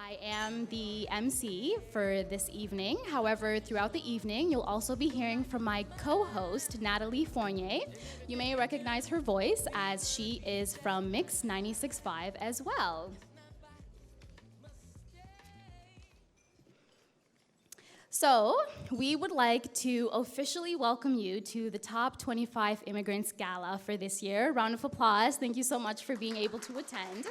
I am the MC for this evening. However, throughout the evening, you'll also be hearing from my co-host, Natalie Fournier. You may recognize her voice as she is from Mix 96.5 as well. So, we would like to officially welcome you to the Top 25 Immigrants Gala for this year. Round of applause. Thank you so much for being able to attend.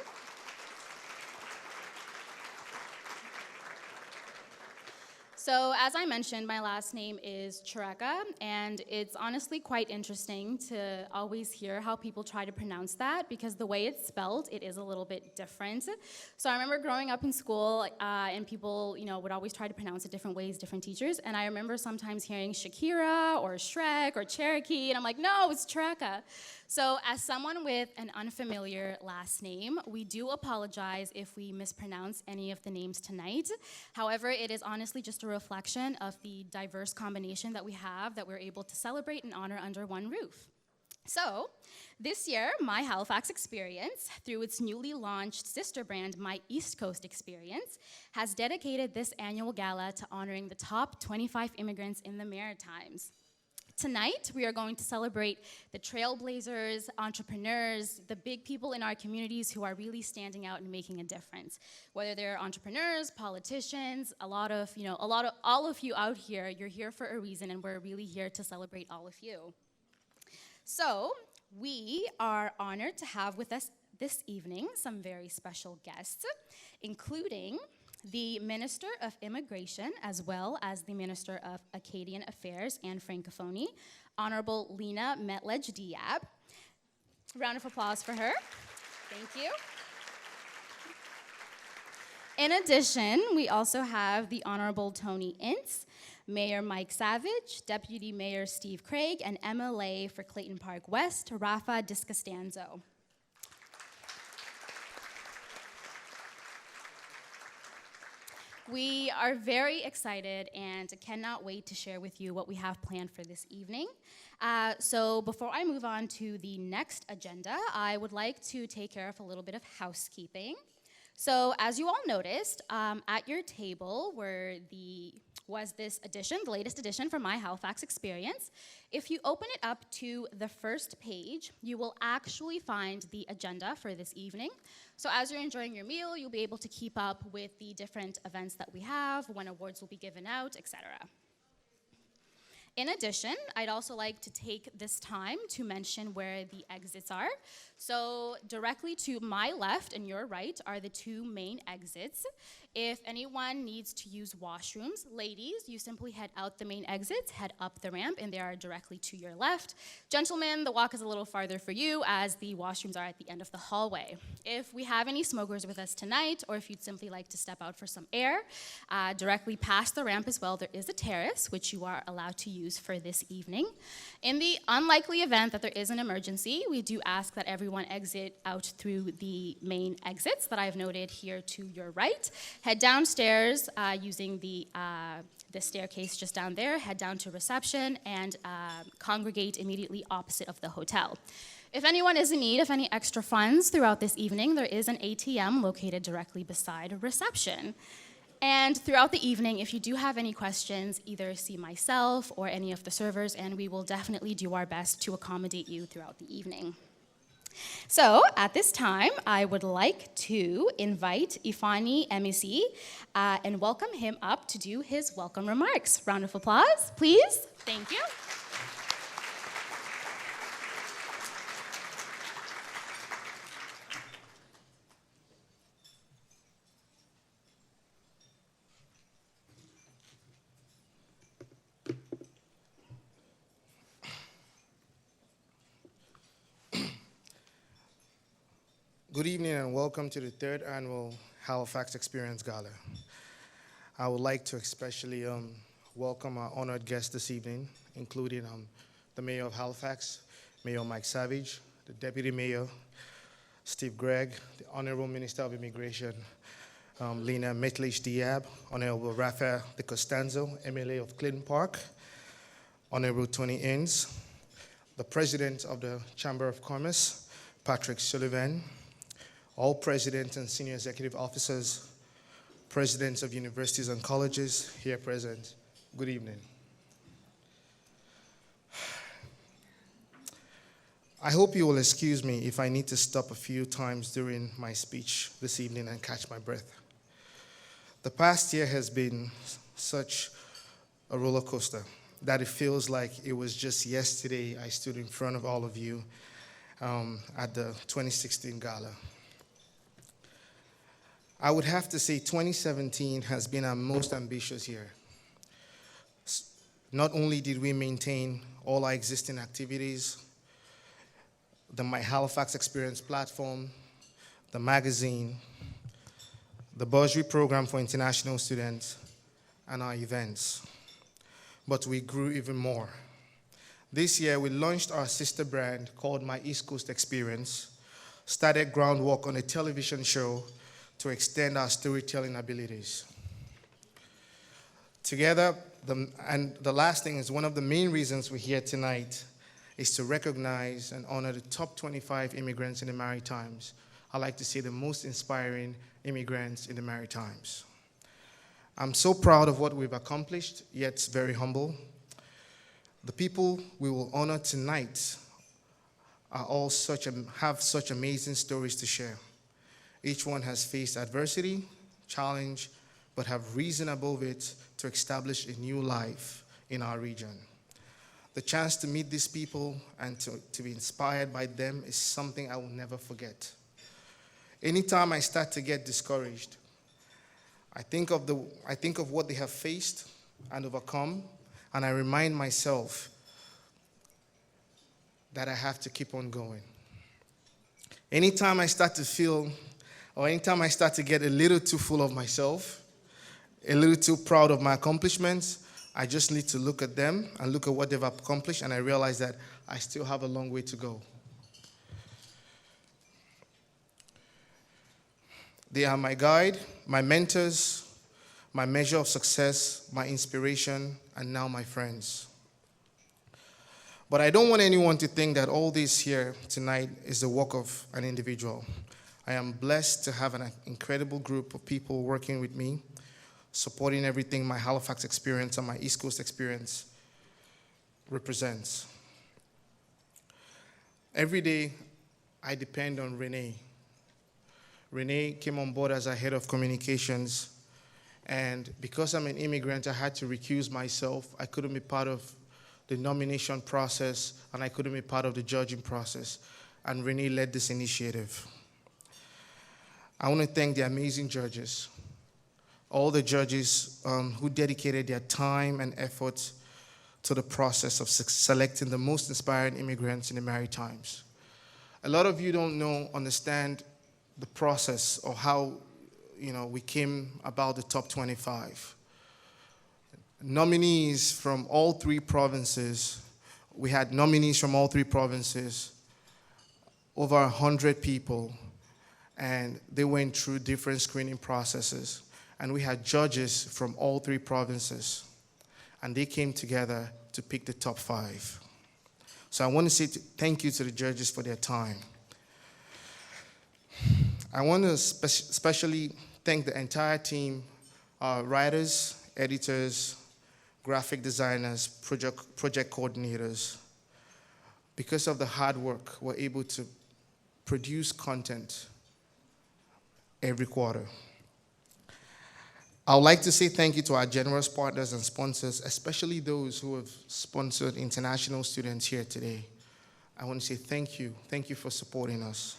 So, as I mentioned, my last name is Chireka, and it's honestly quite interesting to always hear how people try to pronounce that, because the way it's spelled, it is a little bit different. So I remember growing up in school, and people, would always try to pronounce it different ways, different teachers, and I remember sometimes hearing Shakira, or Shrek, or Cherokee, and I'm like, no, it's Chireka. So as someone with an unfamiliar last name, we do apologize if we mispronounce any of the names tonight. However, it is honestly just a reflection of the diverse combination that we have that we're able to celebrate and honor under one roof. So, this year, My Halifax Experience, through its newly launched sister brand, My East Coast Experience, has dedicated this annual gala to honoring the top 25 immigrants in the Maritimes. Tonight, we are going to celebrate the trailblazers, entrepreneurs, the big people in our communities who are really standing out and making a difference. Whether they're entrepreneurs, politicians, all of you out here, you're here for a reason, and we're really here to celebrate all of you. So, we are honored to have with us this evening some very special guests, including the Minister of Immigration, as well as the Minister of Acadian Affairs and Francophonie, Honorable Lena Metlej-Diab. Round of applause for her. Thank you. In addition, we also have the Honorable Tony Ince, Mayor Mike Savage, Deputy Mayor Steve Craig, and MLA for Clayton Park West, Rafa Discostanzo. We are very excited and cannot wait to share with you what we have planned for this evening. So before I move on to the next agenda, I would like to take care of a little bit of housekeeping. So as you all noticed, at your table was this edition, the latest edition from My Halifax Experience. If you open it up to the first page, you will actually find the agenda for this evening. So as you're enjoying your meal, you'll be able to keep up with the different events that we have, when awards will be given out, etc. In addition, I'd also like to take this time to mention where the exits are. So directly to my left and your right are the two main exits. If anyone needs to use washrooms, ladies, you simply head out the main exits, head up the ramp, and they are directly to your left. Gentlemen, the walk is a little farther for you, as the washrooms are at the end of the hallway. If we have any smokers with us tonight, or if you'd simply like to step out for some air, directly past the ramp as well, there is a terrace, which you are allowed to use for this evening. In the unlikely event that there is an emergency, we do ask that everyone exit out through the main exits that I've noted here to your right. Head downstairs using the staircase just down there, head down to reception, and congregate immediately opposite of the hotel. If anyone is in need of any extra funds throughout this evening, there is an ATM located directly beside reception. And throughout the evening, if you do have any questions, either see myself or any of the servers, and we will definitely do our best to accommodate you throughout the evening. So, at this time, I would like to invite Ifeanyi Emesih and welcome him up to do his welcome remarks. Round of applause, please. Thank you. Good evening and welcome to the third annual Halifax Experience Gala. I would like to especially welcome our honored guests this evening, including the Mayor of Halifax, Mayor Mike Savage, the Deputy Mayor, Steve Gregg, the Honorable Minister of Immigration, Lena Metlej-Diab, Honorable Rafa Discostanzo, MLA of Clayton Park, Honorable Tony Ince, the President of the Chamber of Commerce, Patrick Sullivan, all presidents and senior executive officers, presidents of universities and colleges here present, good evening. I hope you will excuse me if I need to stop a few times during my speech this evening and catch my breath. The past year has been such a roller coaster that it feels like it was just yesterday I stood in front of all of you at the 2016 Gala. I would have to say 2017 has been our most ambitious year. Not only did we maintain all our existing activities, the My Halifax Experience platform, the magazine, the bursary program for international students, and our events. But we grew even more. This year, we launched our sister brand called My East Coast Experience, started groundwork on a television show to extend our storytelling abilities. Together, the last thing is one of the main reasons we're here tonight is to recognize and honor the top 25 immigrants in the Maritimes. I like to say the most inspiring immigrants in the Maritimes. I'm so proud of what we've accomplished, yet very humble. The people we will honor tonight are all have such amazing stories to share. Each one has faced adversity, challenge, but have risen above it to establish a new life in our region. The chance to meet these people and to be inspired by them is something I will never forget. Anytime I start to get discouraged, I think of what they have faced and overcome, and I remind myself that I have to keep on going. Anytime I start to feel, or anytime I start to get a little too full of myself, a little too proud of my accomplishments, I just need to look at them and look at what they've accomplished, and I realize that I still have a long way to go. They are my guide, my mentors, my measure of success, my inspiration, and now my friends. But I don't want anyone to think that all this here tonight is the work of an individual. I am blessed to have an incredible group of people working with me, supporting everything my Halifax experience and my East Coast experience represents. Every day, I depend on Rany. Rany came on board as our head of communications, and because I'm an immigrant, I had to recuse myself. I couldn't be part of the nomination process, and I couldn't be part of the judging process, and Rany led this initiative. I want to thank the amazing judges, all the judges who dedicated their time and effort to the process of selecting the most inspiring immigrants in the Maritimes. A lot of you don't understand the process or how we came about the top 25. Nominees from all three provinces, we had nominees from all three provinces, over 100 people, and they went through different screening processes. And we had judges from all three provinces, and they came together to pick the top 5. So I want to say thank you to the judges for their time. I want to especially thank the entire team, writers, editors, graphic designers, project coordinators. Because of the hard work, we're able to produce content every quarter. I would like to say thank you to our generous partners and sponsors, especially those who have sponsored international students here today. I want to say thank you. Thank you for supporting us.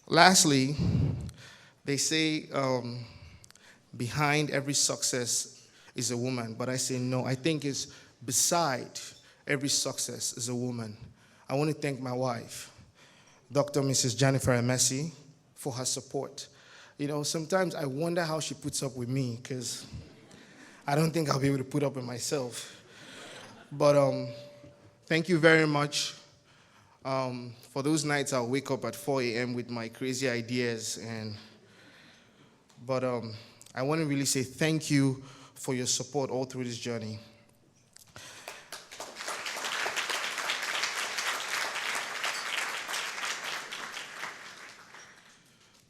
Lastly, they say behind every success is a woman, but I say no. I think it's beside every success is a woman. I want to thank my wife, Dr. Mrs. Jennifer Emesih, for her support. Sometimes I wonder how she puts up with me, because I don't think I'll be able to put up with myself. But thank you very much. For those nights, I'll wake up at 4 a.m. with my crazy ideas. But I want to really say thank you for your support all through this journey.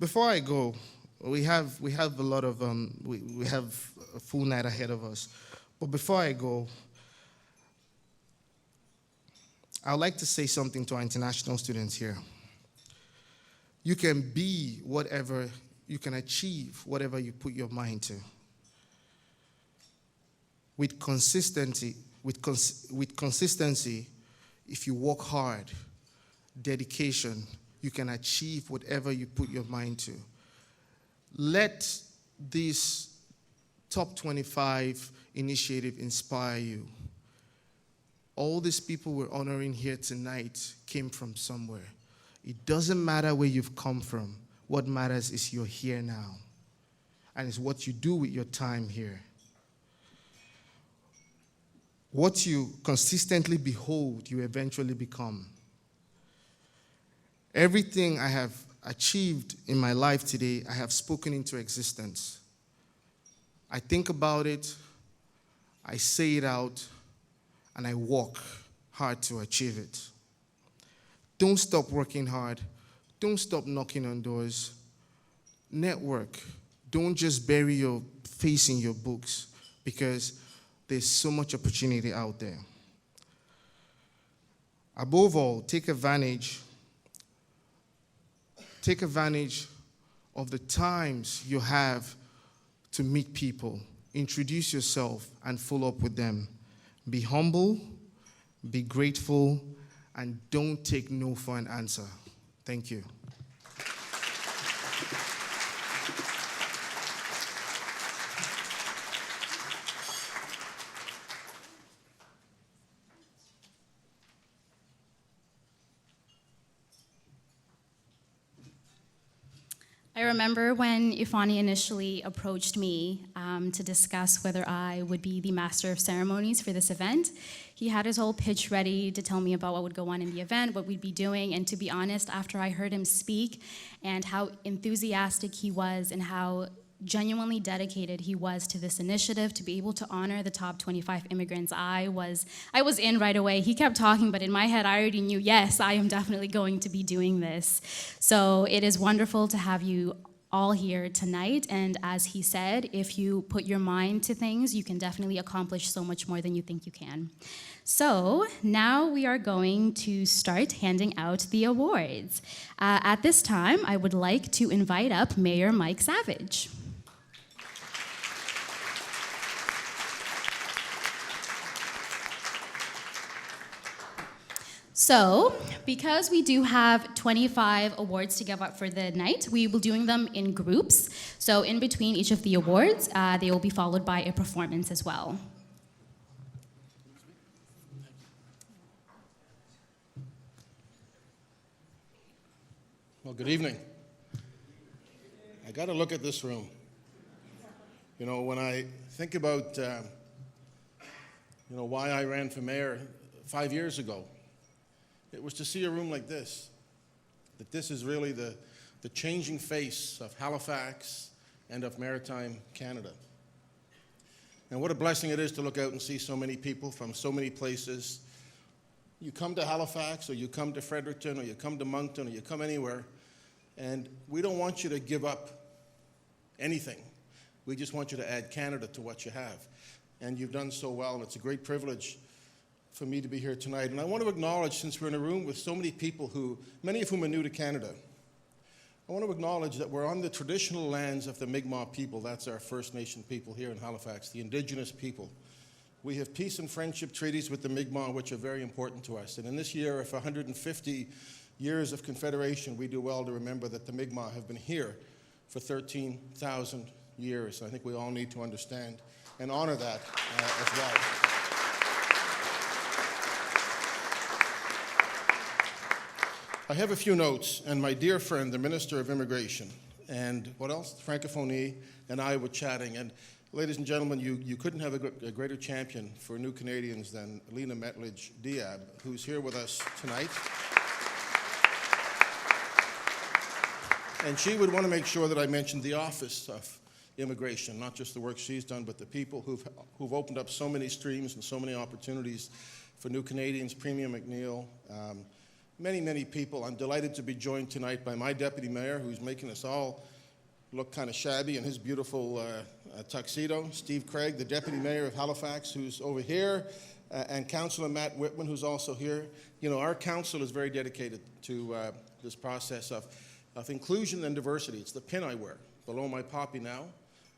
Before I go, we have a lot of we have a full night ahead of us. But before I go, I would like to say something to our international students here. You can be whatever, you can achieve whatever you put your mind to. With consistency, if you work hard, dedication, you can achieve whatever you put your mind to. Let this Top 25 initiative inspire you. All these people we're honoring here tonight came from somewhere. It doesn't matter where you've come from. What matters is you're here now. And it's what you do with your time here. What you consistently behold, you eventually become. Everything I have achieved in my life today, I have spoken into existence. I think about it, I say it out, and I work hard to achieve it. Don't stop working hard. Don't stop knocking on doors. Network. Don't just bury your face in your books, because there's so much opportunity out there. Above all, take advantage of the times you have to meet people. Introduce yourself and follow up with them. Be humble, be grateful, and don't take no for an answer. Thank you. I remember when Ifeanyi initially approached me to discuss whether I would be the master of ceremonies for this event. He had his whole pitch ready to tell me about what would go on in the event, what we'd be doing, and to be honest, after I heard him speak and how enthusiastic he was and how genuinely dedicated he was to this initiative to be able to honor the top 25 immigrants, I was in right away. He kept talking, but in my head, I already knew, yes, I am definitely going to be doing this. So it is wonderful to have you all here tonight, and as he said, if you put your mind to things, you can definitely accomplish so much more than you think you can. So now we are going to start handing out the awards. At this time, I would like to invite up Mayor Mike Savage. So, because we do have 25 awards to give out for the night, we will be doing them in groups. So in between each of the awards, they will be followed by a performance as well. Well, good evening. I got to look at this room. You know, when I think about, why I ran for mayor 5 years ago, it was to see a room like this, that this is really the changing face of Halifax and of Maritime Canada. And what a blessing it is to look out and see so many people from so many places. You come to Halifax, or you come to Fredericton, or you come to Moncton, or you come anywhere, and we don't want you to give up anything. We just want you to add Canada to what you have. And you've done so well, and it's a great privilege for me to be here tonight. And I want to acknowledge, since we're in a room with so many people many of whom are new to Canada, I want to acknowledge that we're on the traditional lands of the Mi'kmaq people. That's our First Nation people here in Halifax, the Indigenous people. We have peace and friendship treaties with the Mi'kmaq, which are very important to us. And in this year of 150 years of Confederation, we do well to remember that the Mi'kmaq have been here for 13,000 years. I think we all need to understand and honor that as well. I have a few notes, and my dear friend, the Minister of Immigration, and what else? Francophonie, and I were chatting. And ladies and gentlemen, you couldn't have a greater champion for new Canadians than Lena Mettledge-Diab, who's here with us tonight. And she would want to make sure that I mentioned the Office of Immigration, not just the work she's done, but the people who've opened up so many streams and so many opportunities for new Canadians, Premier McNeil, many, many people. I'm delighted to be joined tonight by my deputy mayor, who's making us all look kind of shabby in his beautiful tuxedo, Steve Craig, the deputy mayor of Halifax, who's over here, and Councillor Matt Whitman, who's also here. You know, our council is very dedicated to this process of inclusion and diversity. It's the pin I wear below my poppy now,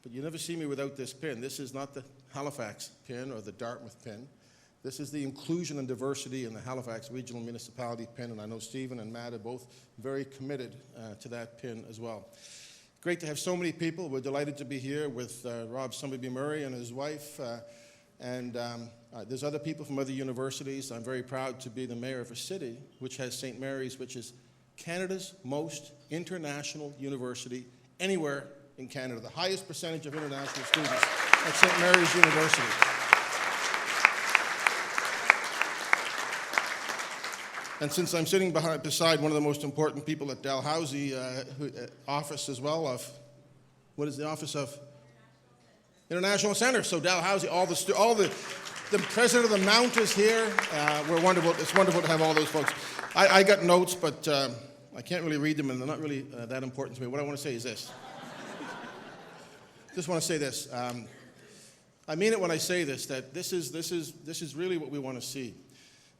but you never see me without this pin. This is not the Halifax pin or the Dartmouth pin. This is the inclusion and diversity in the Halifax Regional Municipality pin, and I know Stephen and Matt are both very committed to that pin as well. Great to have so many people. We're delighted to be here with Rob Summerby Murray and his wife, and there's other people from other universities. I'm very proud to be the mayor of a city which has St. Mary's, which is Canada's most international university anywhere in Canada, the highest percentage of international students at St. Mary's University. And since I'm sitting beside one of the most important people at Dalhousie office as well of, what is the office of? International Center. So Dalhousie, all the president of the Mount is here. We're wonderful. It's wonderful to have all those folks. I got notes, but I can't really read them, and they're not really that important to me. What I want to say is this. Just want to say this. I mean it when I say this, that this is really what we want to see.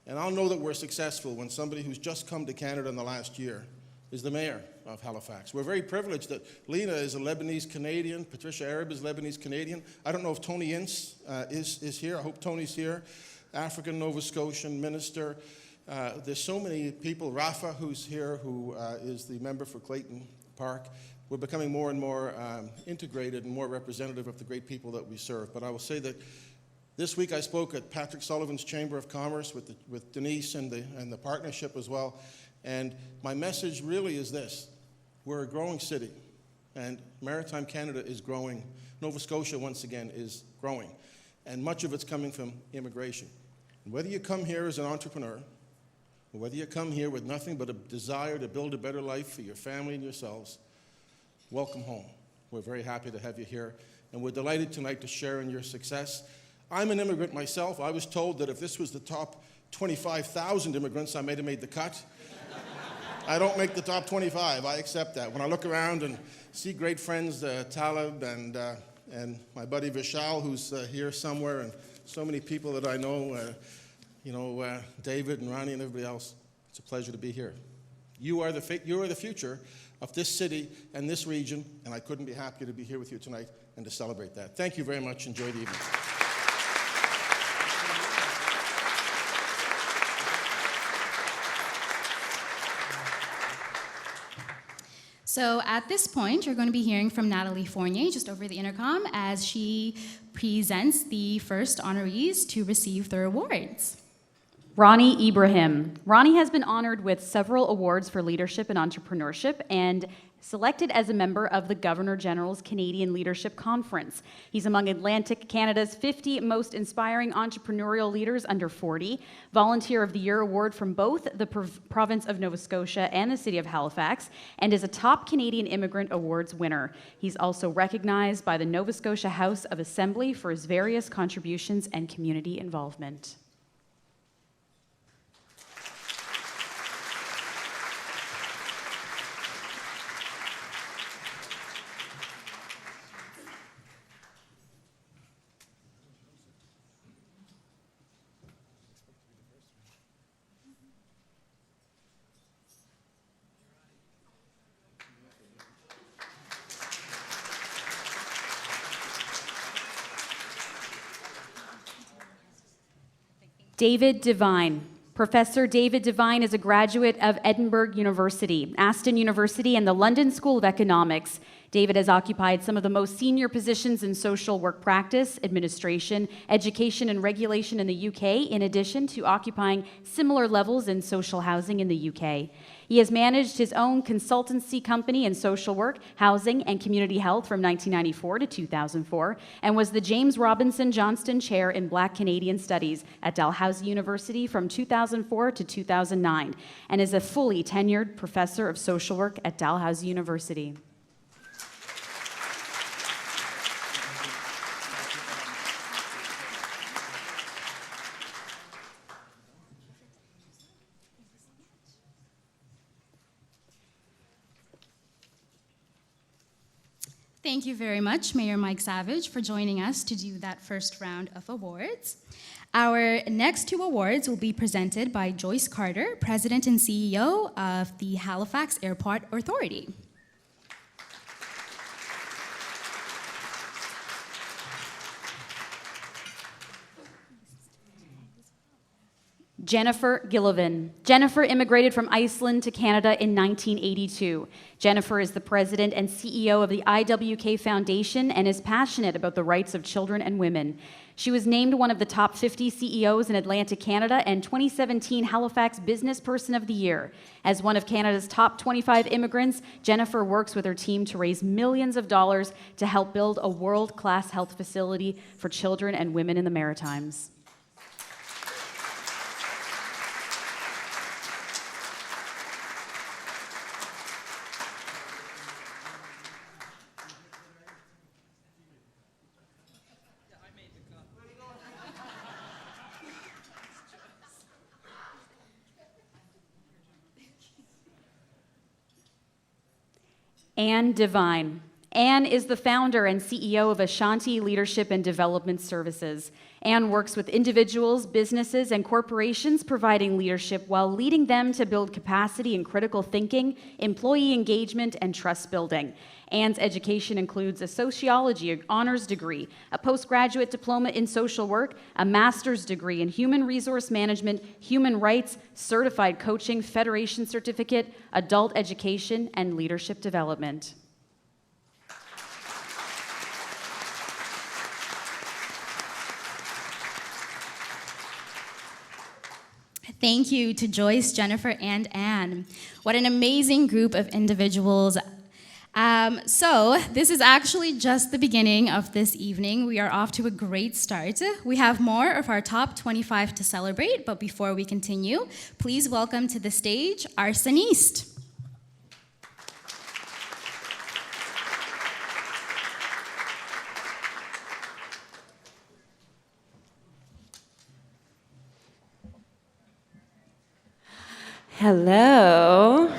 And I'll know that we're successful when somebody who's just come to Canada in the last year is the mayor of Halifax. We're very privileged that Lena is a Lebanese Canadian, Patricia Arab is Lebanese Canadian. I don't know if Tony Ince is here. I hope Tony's here. African Nova Scotian minister. There's so many people. Rafa, who's here, who is the member for Clayton Park. We're becoming more and more integrated and more representative of the great people that we serve. But I will say that this week I spoke at Patrick Sullivan's Chamber of Commerce with Denise and the partnership as well. And my message really is this. We're a growing city, and Maritime Canada is growing. Nova Scotia, once again, is growing. And much of it's coming from immigration. And whether you come here as an entrepreneur, or whether you come here with nothing but a desire to build a better life for your family and yourselves, welcome home. We're very happy to have you here, and we're delighted tonight to share in your success. I'm an immigrant myself. I was told that if this was the top 25,000 immigrants, I might have made the cut. I don't make the top 25. I accept that. When I look around and see great friends, Taleb and my buddy Vishal, who's here somewhere, and so many people that I know, David and Rany and everybody else, it's a pleasure to be here. You are the future of this city and this region, and I couldn't be happier to be here with you tonight and to celebrate that. Thank you very much. Enjoy the evening. So at this point, you're going to be hearing from Natalie Fournier just over the intercom as she presents the first honorees to receive their awards. Rany Ibrahim. Rany has been honored with several awards for leadership and entrepreneurship and selected as a member of the Governor-General's Canadian Leadership Conference. He's among Atlantic Canada's 50 most inspiring entrepreneurial leaders under 40, Volunteer of the Year award from both the province of Nova Scotia and the city of Halifax, and is a top Canadian Immigrant Awards winner. He's also recognized by the Nova Scotia House of Assembly for his various contributions and community involvement. David Devine. Professor David Devine is a graduate of Edinburgh University, Aston University, and the London School of Economics. David has occupied some of the most senior positions in social work practice, administration, education, and regulation in the UK, in addition to occupying similar levels in social housing in the UK. He has managed his own consultancy company in social work, housing, and community health from 1994 to 2004, and was the James Robinson Johnston Chair in Black Canadian Studies at Dalhousie University from 2004 to 2009, and is a fully tenured professor of social work at Dalhousie University. Thank you very much, Mayor Mike Savage, for joining us to do that first round of awards. Our next two awards will be presented by Joyce Carter, President and CEO of the Halifax Airport Authority. Jennifer Gillivan. Jennifer immigrated from Iceland to Canada in 1982. Jennifer is the president and CEO of the IWK Foundation and is passionate about the rights of children and women. She was named one of the top 50 CEOs in Atlantic Canada and 2017 Halifax Business Person of the Year. As one of Canada's top 25 immigrants, Jennifer works with her team to raise millions of dollars to help build a world-class health facility for children and women in the Maritimes. Anne Devine. Anne is the founder and CEO of Ashanti Leadership and Development Services. Anne works with individuals, businesses, and corporations providing leadership while leading them to build capacity in critical thinking, employee engagement, and trust building. Anne's education includes a sociology honors degree, a postgraduate diploma in social work, a master's degree in human resource management, human rights, certified coaching, federation certificate, adult education, and leadership development. Thank you to Joyce, Jennifer, and Anne. What an amazing group of individuals. So this is actually just the beginning of this evening. We are off to a great start. We have more of our top 25 to celebrate, but before we continue, please welcome to the stage Arsoniste. Hello.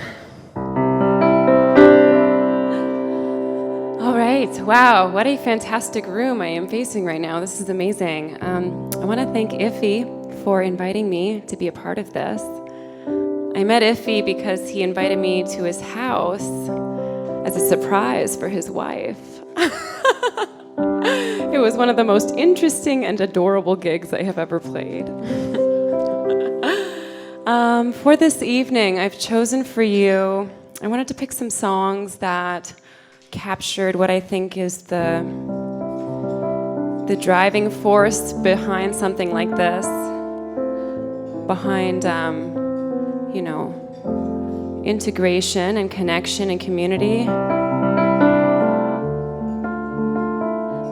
All right. Wow, what a fantastic room I am facing right now. This is amazing. I want to thank Ife for inviting me to be a part of this. I met Ife because he invited me to his house as a surprise for his wife. It was one of the most interesting and adorable gigs I have ever played. For this evening, I've chosen for you, I wanted to pick some songs that captured what I think is the driving force behind something like this, behind, integration and connection and community,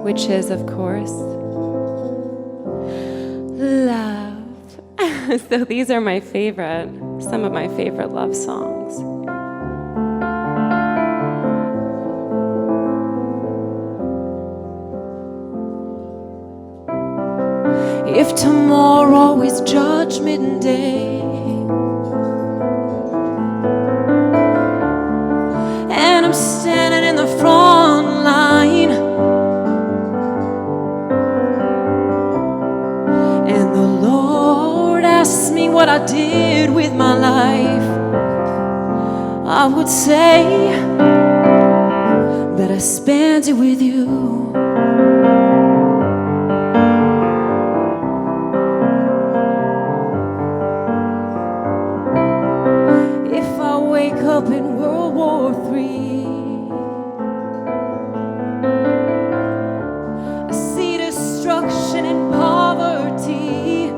which is, of course, love. So these are some of my favorite love songs. If tomorrow is judgment day, and I'm standing in the front line, and the Lord asks me what I did with my life, I would say that I spent it with you. If I wake up in World War III, I see destruction and poverty,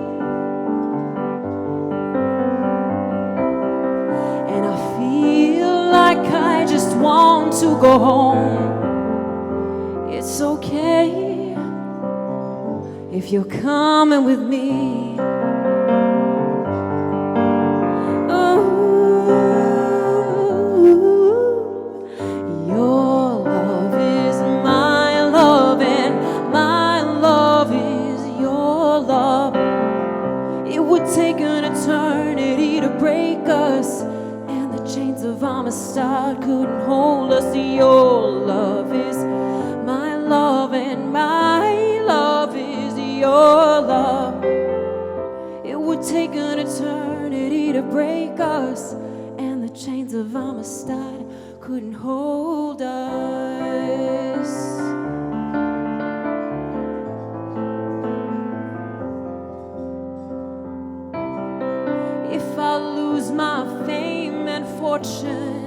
and I feel like I just want to go home. It's okay if you're coming with me. Your love is my love, and my love is your love. It would take an eternity to break us, and the chains of Amistad couldn't hold us. Your love is your love. It would take an eternity to break us, and the chains of Amistad couldn't hold us. If I lose my fame and fortune,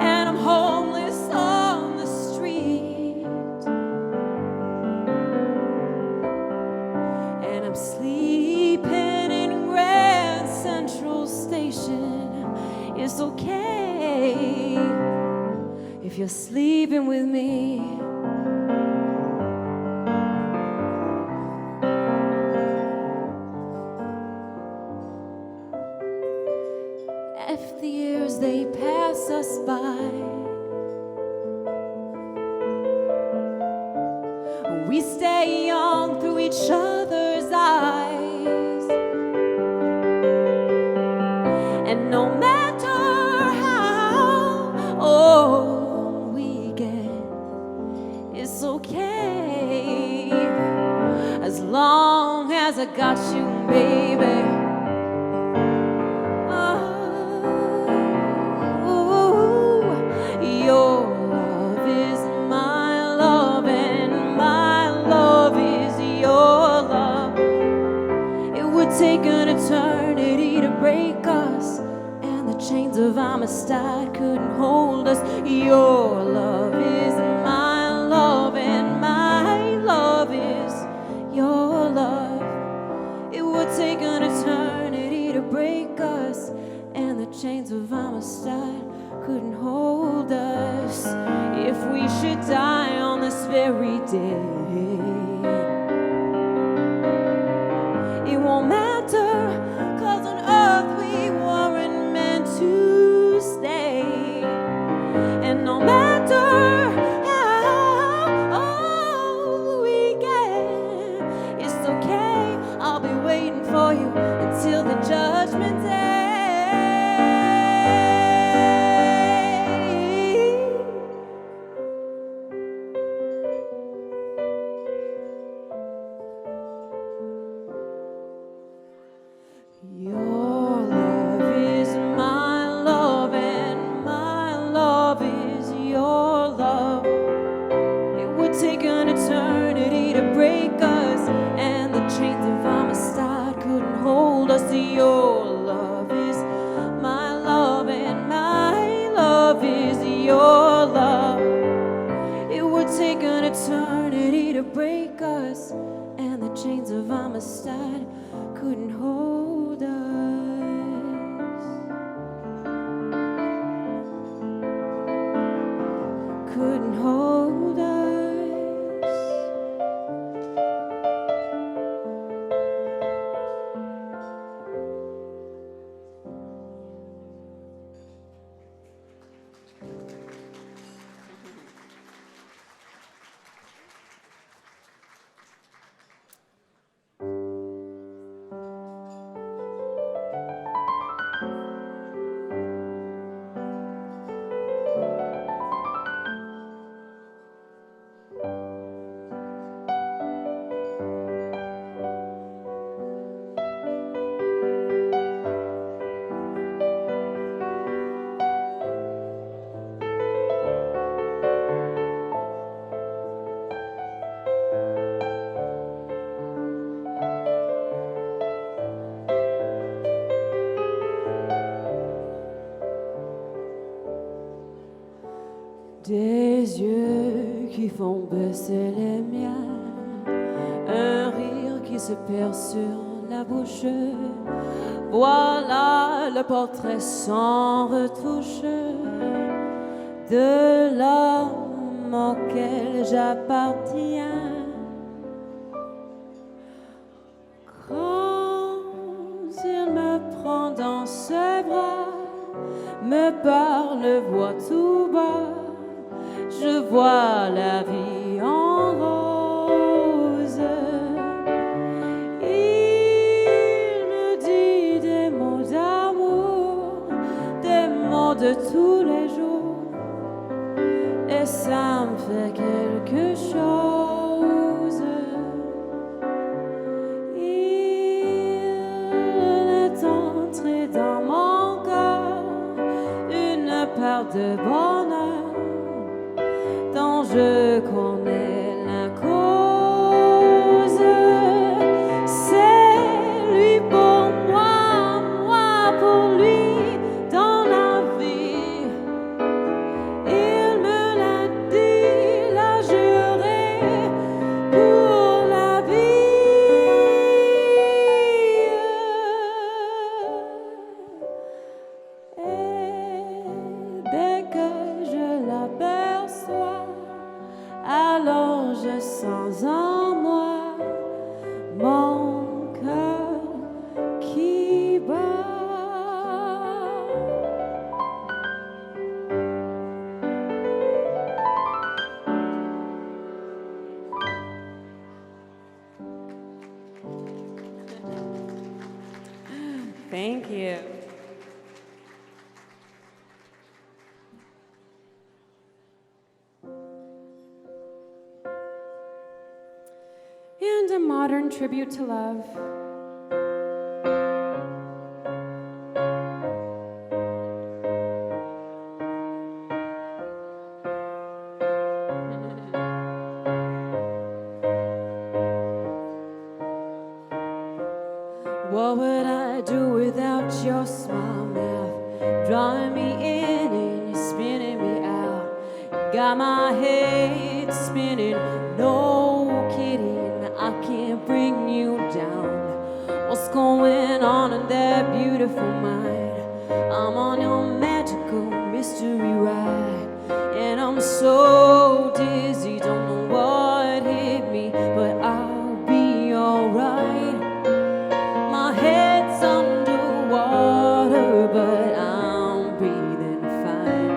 and I'm homeless on the street, and I'm sleeping in Grand Central Station, it's okay if you're sleeping with me. If the years they pass us by, we stay young through each other's eyes, and no matter how old we get, it's okay as long as I got you, baby. Your love is my love, and my love is your love. It would take an eternity to break us, and the chains of Amistad couldn't hold us. Your love is my love, and my love is your love. It would take an eternity to break us, and the chains of Amistad couldn't hold us. If we should die on this very day, it won't matter, 'cause on earth we weren't meant to stay. And no matter how old we get, it's okay, I'll be waiting for you until the judgment day. Your love is my love, and my love is your love. It would take an eternity to break us, and the chains of Amistad couldn't hold us. Your love is my love, and my love is your love. It would take an eternity to break us, and the chains of Amistad couldn't hold us. Couldn't hold us. Des yeux qui font baisser les miens, un rire qui se perd sur la bouche. Voilà le portrait sans retouche de l'homme auquel j'appartiens. Quand il me prend dans ses bras, me parle voix tout bas, je vois la vie en rose. Il me dit des mots d'amour, des mots de tous les jours, et et ça me fait quelque chose. Il est entré dans mon corps une part de bonheur dont je connais la cause. C'est lui pour moi, moi pour lui dans la vie. Il me l'a dit, l'a juré pour la vie. Et dès que je l'aperçois, alors je sens en moi mon cœur qui bat. Thank you. And a modern tribute to love. What would I do without your smile, mouth? Drawing me in and you're spinning me out. You got my head spinning, no kidding. I can't bring you down. What's going on in that beautiful mind? I'm on your magical mystery ride, and I'm so dizzy, don't know what hit me, but I'll be alright. My head's underwater, but I'm breathing fine.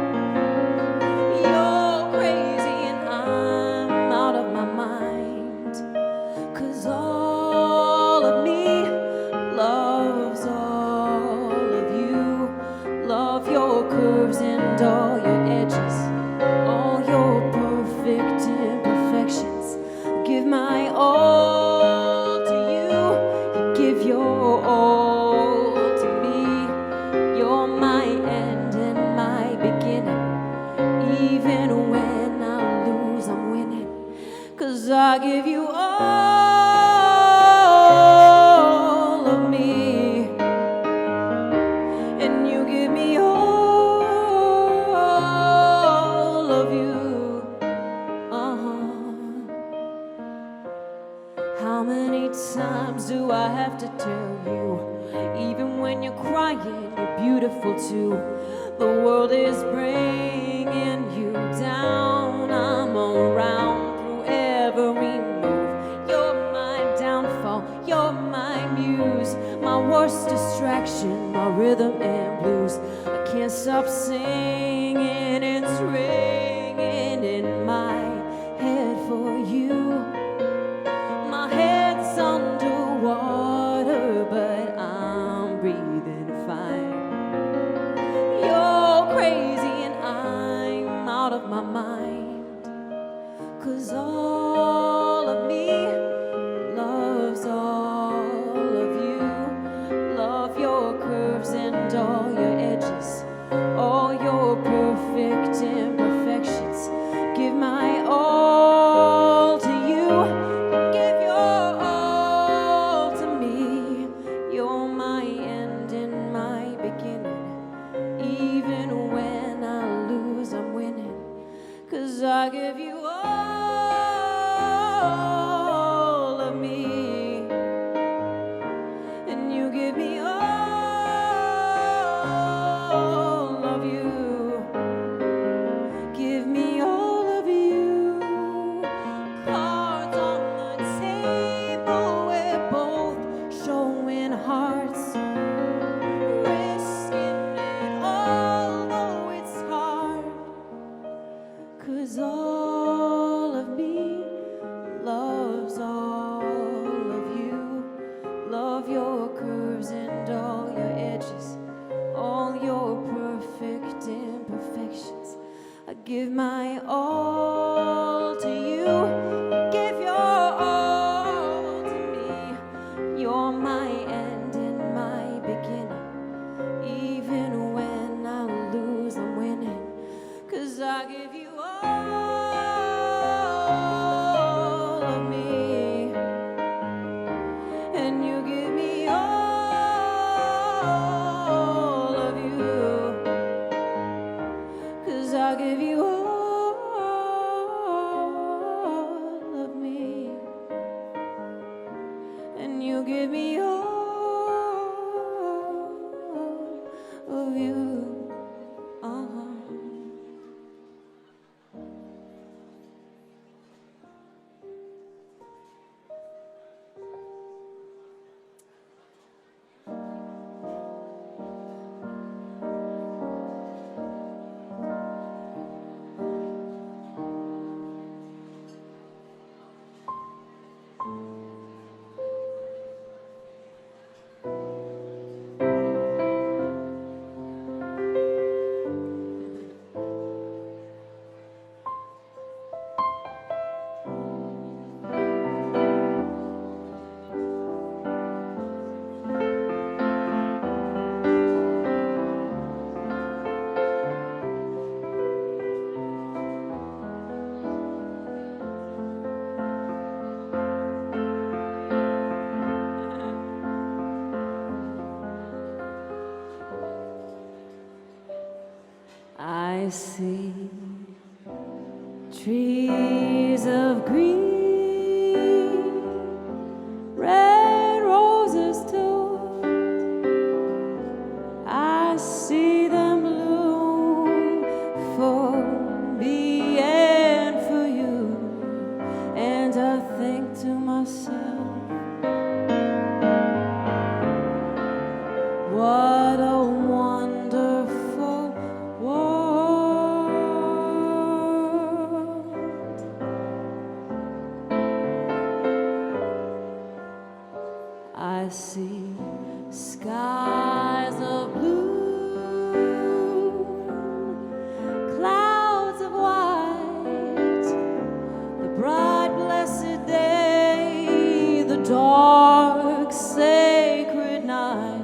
You're crazy and I'm out of my mind, 'cause all of me loves all of you. Love your curves and all your edges, all your perfect imperfections. Give my all to you, you give your all to me. You're my end and my beginning. Even when I lose, I'm winning, 'cause I give you all of me, and you give me all of you. How many times do I have to tell you? Even when you're crying, you're beautiful too. The world is bringing you down. I'm around through every move. You're my downfall, you're my muse, my worst distraction, my rhythm and blues. I can't stop singing, it's ringing in my head for you. My head's underwater, but I'm breathing fine. You're crazy and I'm out of my mind, 'cause all of me loves all of you. Love your curves and all your edges, all your perfect imperfections. Give my all to you, give your all to me. You're my end and my beginning. Even when I lose, I'm winning, 'cause I give you all of me, and you give me all of you. Give me all of you. Cards on the table, we're both showing hearts, risking it all, though it's hard. 'Cause all of me loves all of you. Love your curves and all your edges, all your perfect imperfections. I give my all to you. Give your all to me. You're my end and my beginning. Even when I lose, I'm winning. 'Cause I give you all of me. And you give me all of you. 'Cause I give you all of me. And you give me all of you. I see trees of green, red roses too. I see them bloom for me and for you. And I think to myself, what a wonderful world. I see skies of blue, clouds of white, the bright blessed day, the dark sacred night.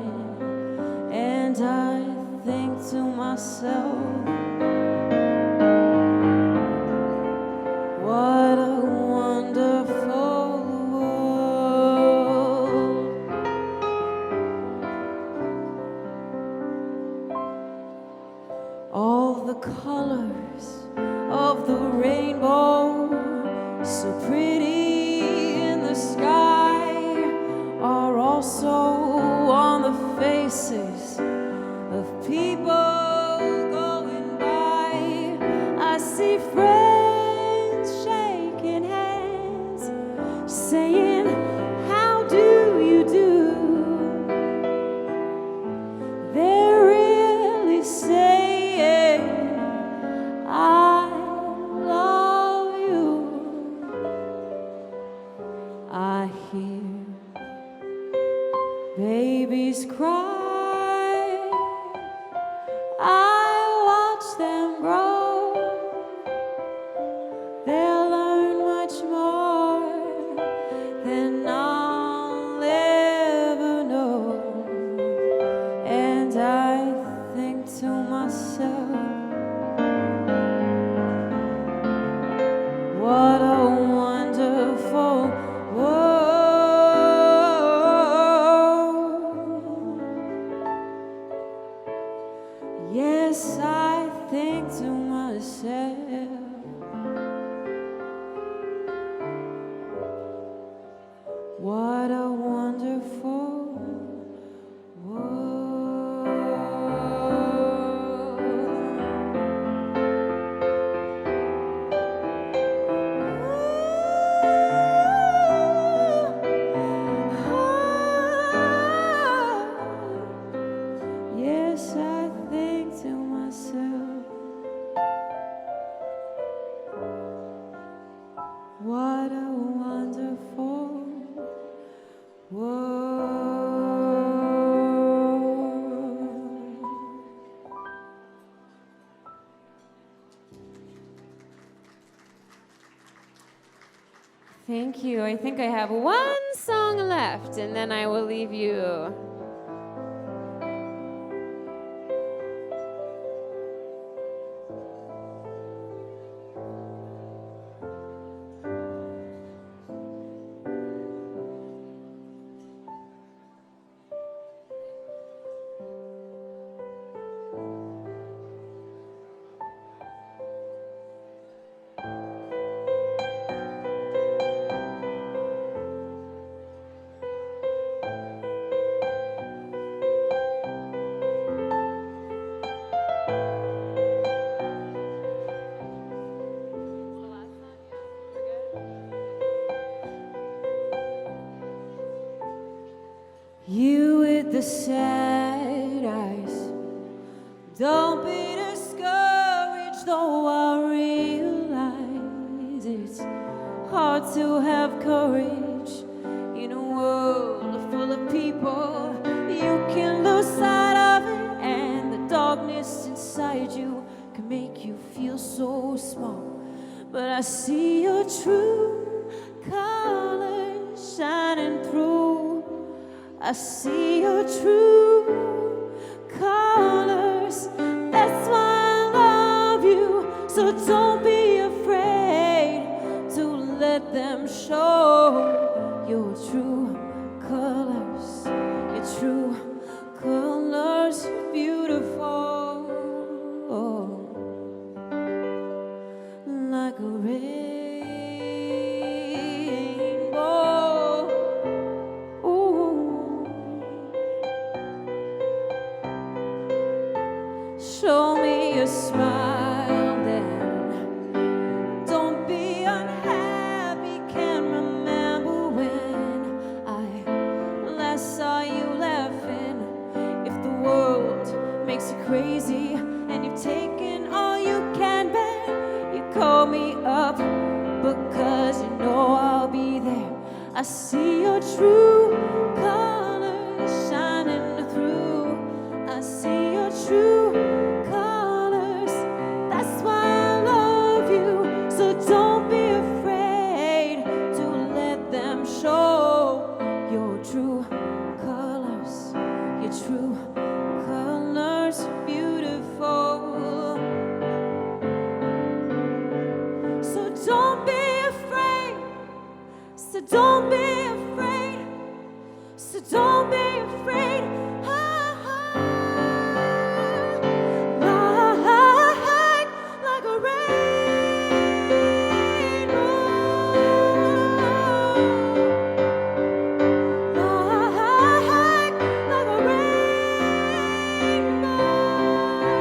And I think to myself, what a wonderful world. All the colors of the rainbow, so pretty in the sky, are also on the faces of people going by. I see friends shaking hands, saying, how do you do? They're really saying, I love you. I hear babies cry. I watch them grow. They'll learn much more than I'll ever know. And I think to myself, what a wonderful world. Yes, I think to myself, what a wonderful world. Yes, I think to myself, what a wonderful world. Thank you. I think I have one song left, and then I will leave you. You with the sad eyes, don't be discouraged, though I realize it's hard to have courage in a world full of people. You can lose sight of it, and the darkness inside you can make you feel so small. But I see your true colors shining through. I see your true colors. That's why I love you. So don't be afraid to let them show your true colors. Your true colors, beautiful, like a rainbow. Show me a smile then. Don't be unhappy. Can't remember when I last saw you laughing. If the world makes you crazy and you've taken all you can bear, you call me up because you know I'll be there. I see your true colors shining through. I see your true colors. That's why I love you. So don't be afraid to let them show your true colors. Your true colors, beautiful. So don't be afraid. So don't be afraid. So don't be afraid. Like a rainbow. Like a rainbow.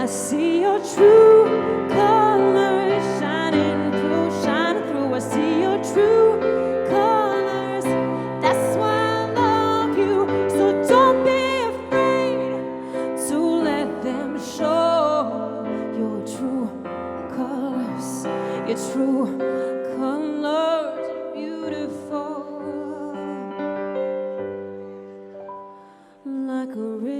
I see your true colors shining through, shining through. I see your true colors. That's why I love you. So don't be afraid to let them show your true colors. Your true colors are beautiful, like a rainbow.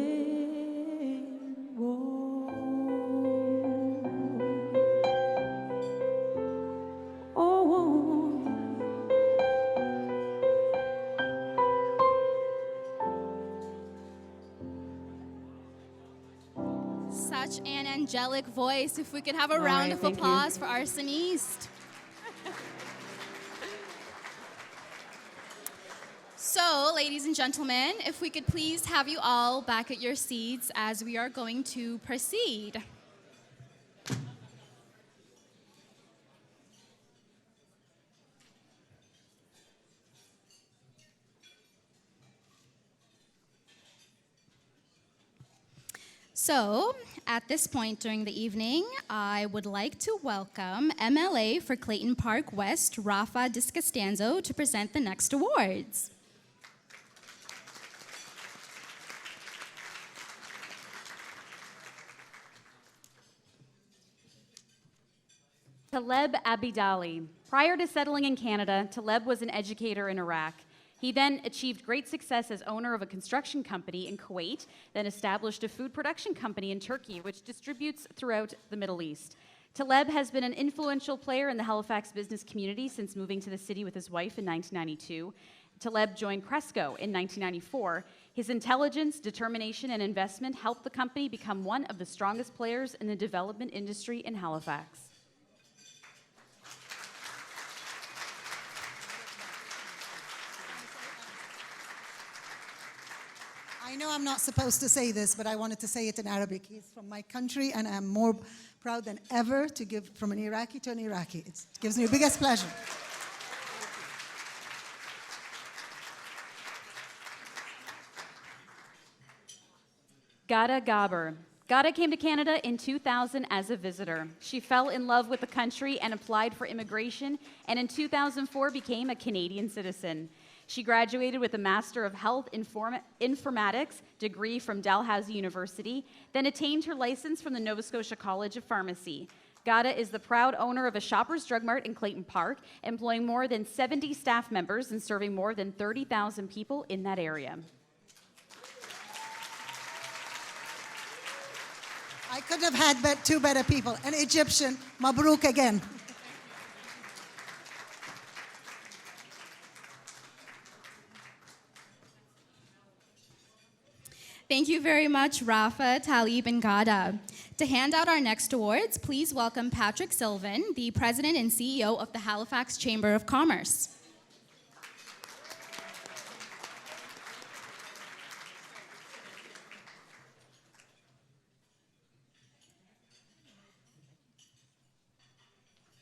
Oh. Such an angelic voice. If we could have a All round right, of thank you. applause for Arsoniste. So, ladies and gentlemen, if we could please have you all back at your seats as we are going to proceed. So, at this point during the evening, I would like to welcome MLA for Clayton Park West, Rafa Discostanzo, to present the next awards. Taleb Abidali. Prior to settling in Canada, Taleb was an educator in Iraq. He then achieved great success as owner of a construction company in Kuwait, then established a food production company in Turkey, which distributes throughout the Middle East. Taleb has been an influential player in the Halifax business community since moving to the city with his wife in 1992. Taleb joined Cresco in 1994. His intelligence, determination, and investment helped the company become one of the strongest players in the development industry in Halifax. I know I'm not supposed to say this, but I wanted to say it in Arabic. He's from my country, and I'm more proud than ever to give from an Iraqi to an Iraqi. It gives me the biggest pleasure. Gabr. Ghada came to Canada in 2000 as a visitor. She fell in love with the country and applied for immigration, and in 2004 became a Canadian citizen. She graduated with a Master of Health Informatics degree from Dalhousie University, then attained her license from the Nova Scotia College of Pharmacy. Ghada is the proud owner of a Shoppers Drug Mart in Clayton Park, employing more than 70 staff members and serving more than 30,000 people in that area. I couldn't have had two better people. An Egyptian, Mabruk again. Thank you very much, Rafa, Talib, and Ghada. To hand out our next awards, please welcome Patrick Sylvan, the President and CEO of the Halifax Chamber of Commerce.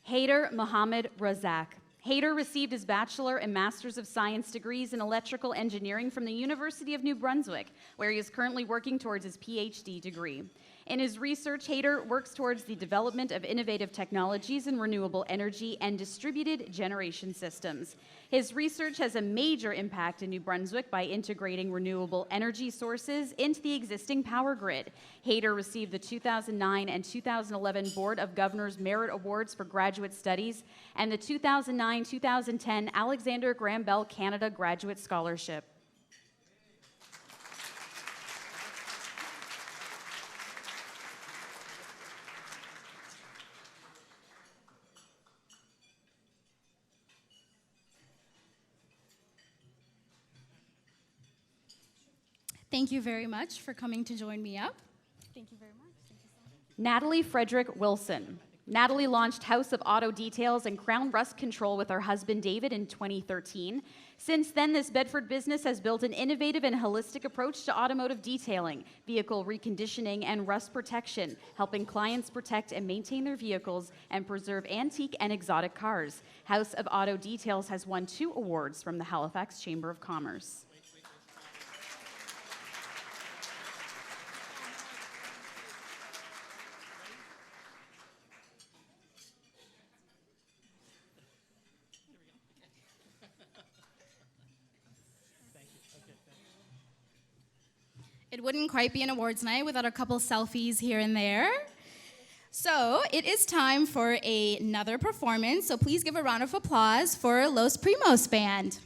Haider Mohomad Razak. Haider received his Bachelor and Master's of Science degrees in Electrical Engineering from the University of New Brunswick, where he is currently working towards his PhD degree. In his research, Haider works towards the development of innovative technologies in renewable energy and distributed generation systems. His research has a major impact in New Brunswick by integrating renewable energy sources into the existing power grid. Haider received the 2009 and 2011 Board of Governors Merit Awards for Graduate Studies and the 2009-2010 Alexander Graham Bell Canada Graduate Scholarship. Thank you very much for coming to join me up. Thank you very much. Natalie Frederick-Wilson. Natalie launched House of Auto Details and Crown Rust Control with her husband David in 2013. Since then, this Bedford business has built an innovative and holistic approach to automotive detailing, vehicle reconditioning, and rust protection, helping clients protect and maintain their vehicles and preserve antique and exotic cars. House of Auto Details has won 2 awards from the Halifax Chamber of Commerce. It wouldn't quite be an awards night without a couple selfies here and there. So it is time for another performance, so please give a round of applause for Los Primos Band.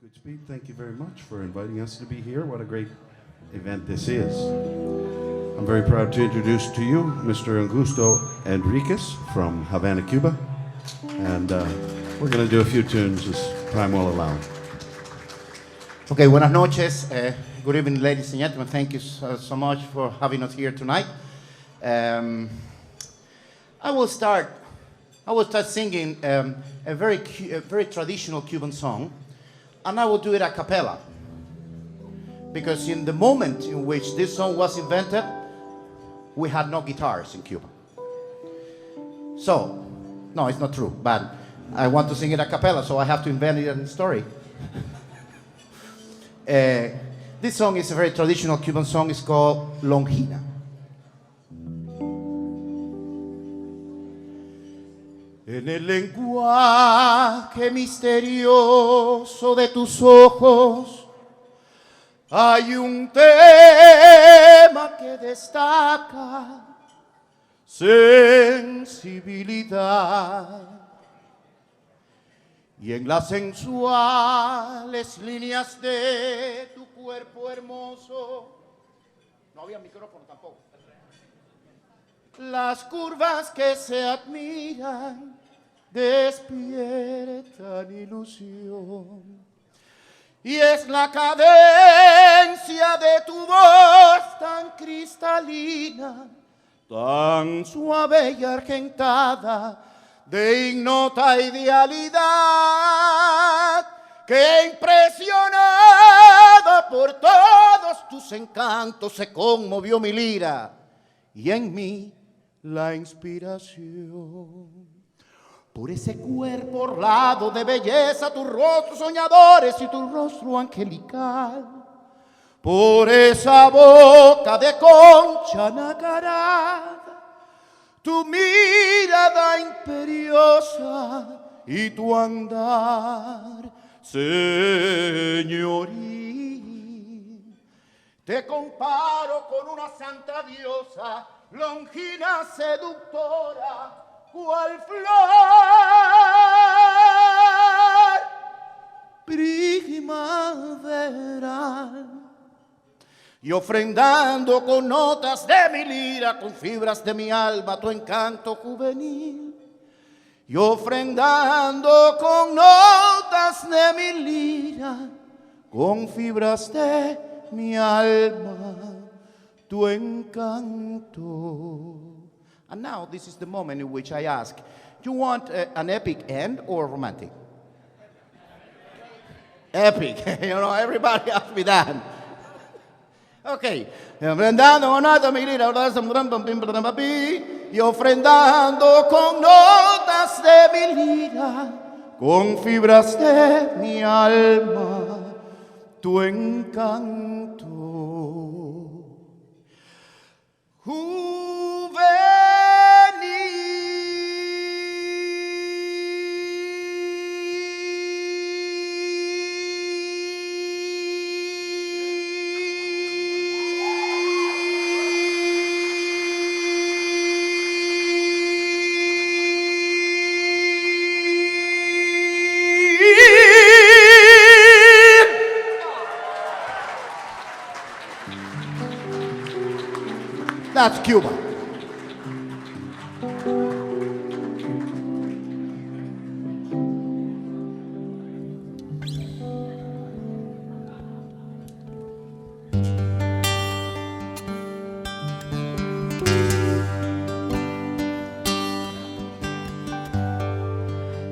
Goodspeed, thank you very much for inviting us to be here. What a great event this is. I'm very proud to introduce to you Mr. Augusto Enriquez from Havana, Cuba. And we're going to do a few tunes as time will allow. Okay, buenas noches. Good evening, ladies and gentlemen. Thank you so much for having us here tonight. I will start singing a very traditional Cuban song, and I will do it a cappella. Because in the moment in which this song was invented, we had no guitars in Cuba. So, no, it's not true, but I want to sing it a cappella, so I have to invent it in a story. This song is a very traditional Cuban song. It's called Longina. En el lenguaje misterioso de tus ojos hay un tema que destaca sensibilidad. Y en las sensuales líneas de tu cuerpo hermoso, no había micrófono tampoco, las curvas que se admiran despiertan ilusión. Y es la cadencia de tu voz tan cristalina, tan suave y argentada, de ignota idealidad, que impresionada por todos tus encantos se conmovió mi lira y en mí la inspiración. Por ese cuerpo orlado de belleza, tus rostros soñadores y tu rostro angelical, por esa boca de concha nacarada, tu mirada imperiosa y tu andar señoril. Te comparo con una santa diosa, longina seductora, cual flor primaveral. Y ofrendando con notas de mi lira, con fibras de mi alma, tu encanto juvenil. Y ofrendando con notas de mi lira, con fibras de mi alma, tu encanto. And now this is the moment in which I ask, you want an epic end or romantic? Epic, you know, everybody asks me that. Okay. Ofrendando con notas de mi lira, y ofrendando con notas de mi lira, con fibras de mi alma, tu encanto. That's Cuba.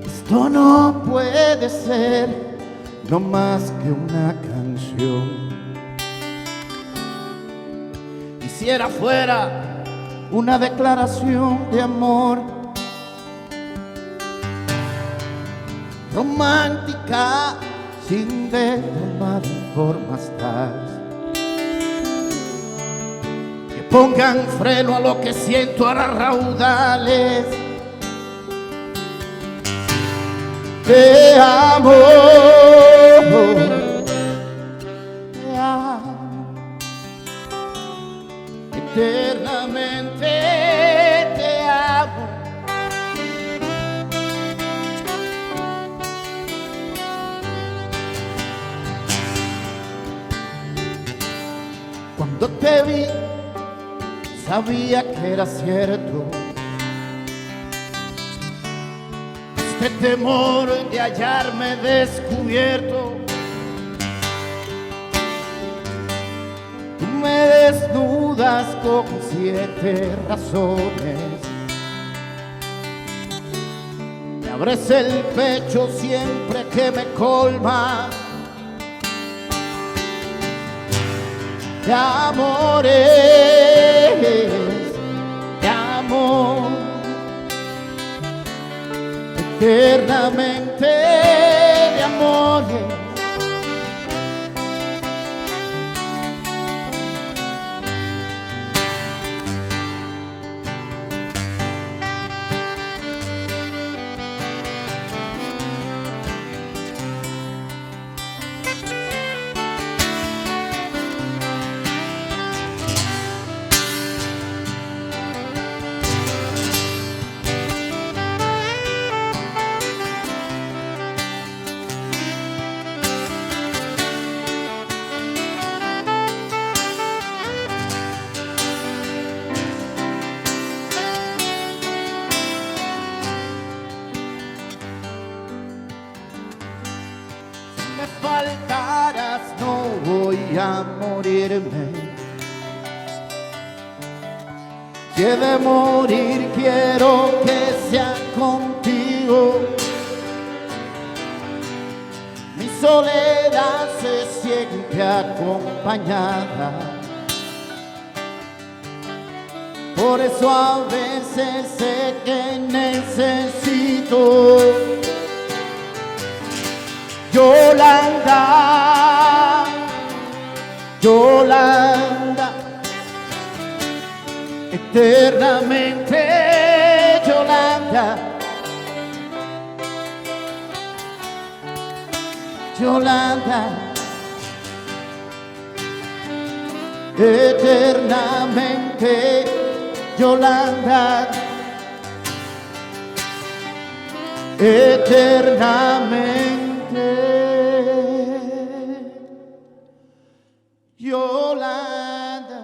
Esto no puede ser no más que una canción. Quisiera fuera una declaración de amor romántica, sin derramar formas tales que pongan freno a lo que siento a las raudales. Te amo, te amo. Eternamente te amo. Cuando te vi, sabía que era cierto. Este temor de hallarme descubierto. Tú me desnudas con 7 razones. Me abres el pecho siempre que me colmas de amores, de amor, eternamente de amores. Faltarás, no voy a morirme. Si he de morir, quiero que sea contigo. Mi soledad se siente acompañada. Por eso a veces sé que necesito Yolanda, Yolanda, eternamente Yolanda, Yolanda, eternamente Yolanda, eternamente Yolanda.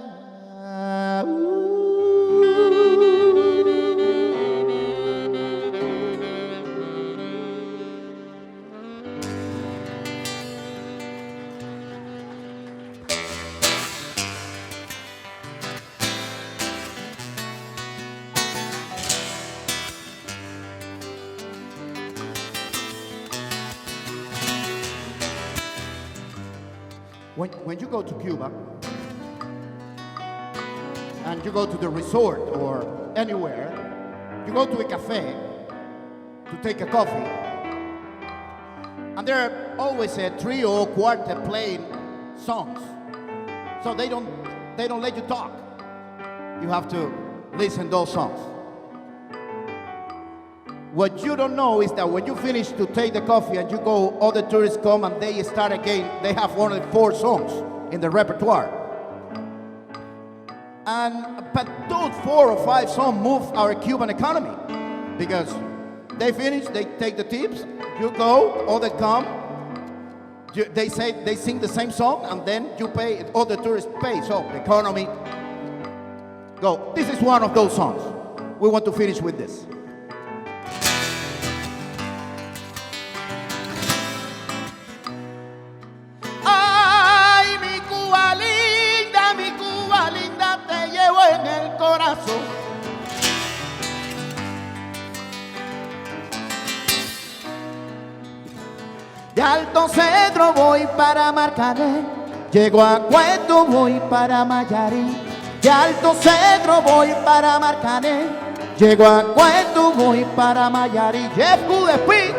When you go to Cuba and you go to the resort or anywhere, you go to a cafe to take a coffee, and there are always a trio or quartet playing songs, so they don't let you talk. You have to listen to those songs. What you don't know is that when you finish to take the coffee and you go, other tourists come and they start again. They have only 4 songs in the repertoire. But those 4 or 5 songs move our Cuban economy because they finish, they take the tips, you go, others come, they sing the same song, and then you pay, other tourists pay. So the economy go. This is one of those songs. We want to finish with this. En el corazón, de Alto Cedro voy para Marcané, llego a Cueto voy para Mayarí, de Alto Cedro voy para Marcané, llego a Cueto voy para Mayarí. Jeff Gudespí.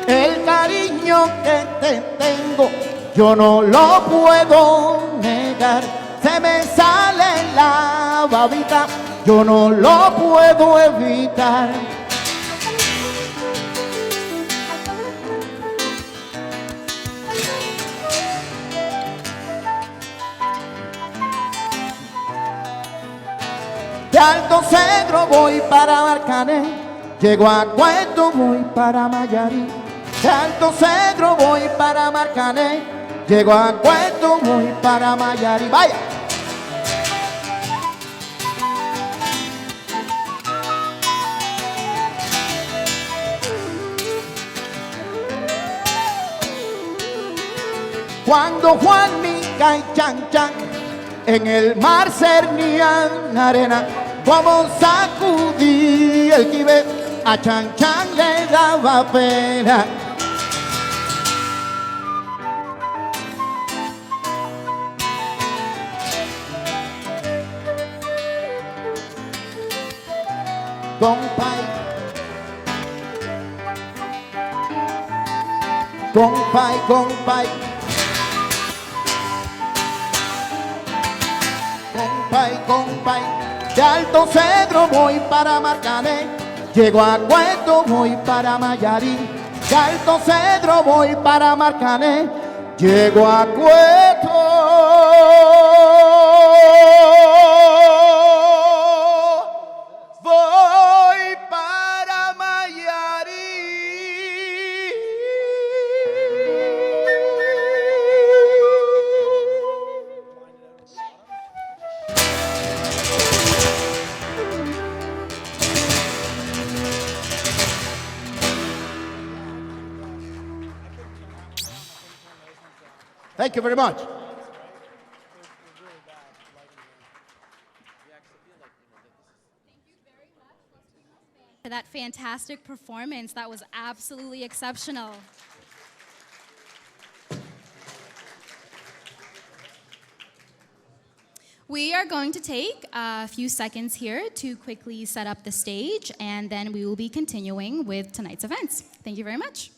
El cariño que te tengo, yo no lo puedo negar. Se me sale la babita, yo no lo puedo evitar. De Alto Cedro voy para Marcané, llego a Cueto, voy para Mayarí. De Alto Cedro voy para Marcané, llego a Cueto, voy para Mayarí. Vaya. Cuando Juan Mica y Chan Chan en el mar cernían arena, como sacudí el quibe, a Chan Chan le daba pena. Compay, compay, compay. Compay, compay, de Alto Cedro voy para Marcané, llego a Cueto, voy para Mayarí. De Alto Cedro voy para Marcané, llego a Cueto, voy para Mayarí. Thank you very much. For that fantastic performance. That was absolutely exceptional. We are going to take a few seconds here to quickly set up the stage, and then we will be continuing with tonight's events. Thank you very much.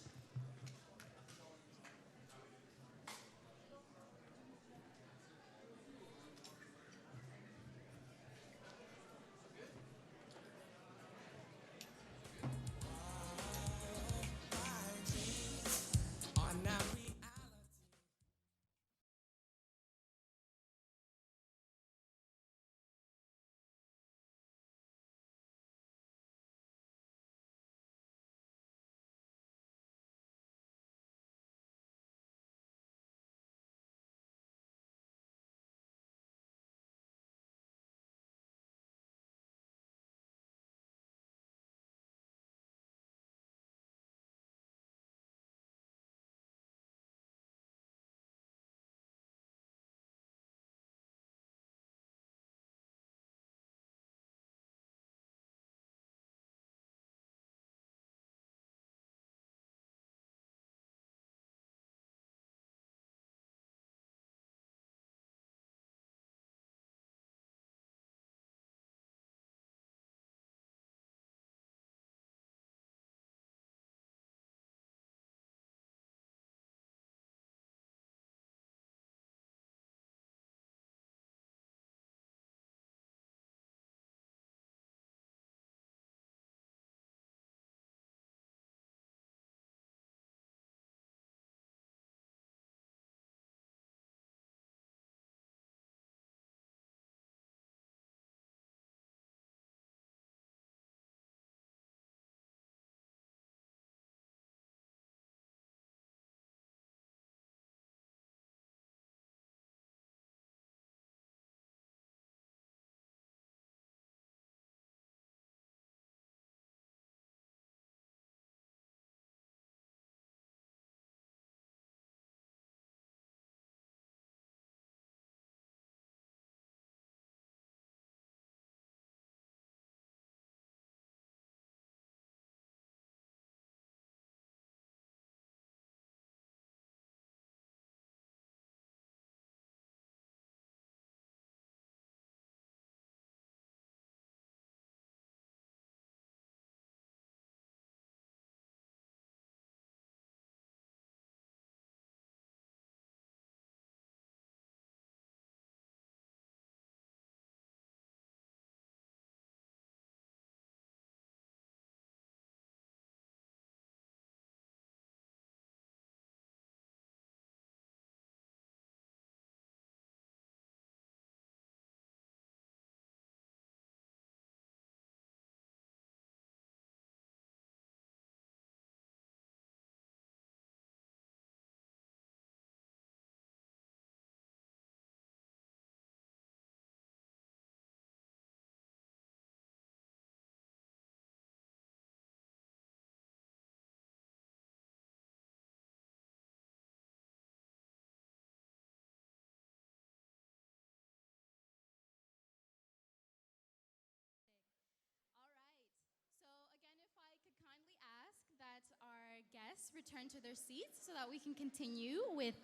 return to their seats so that we can continue with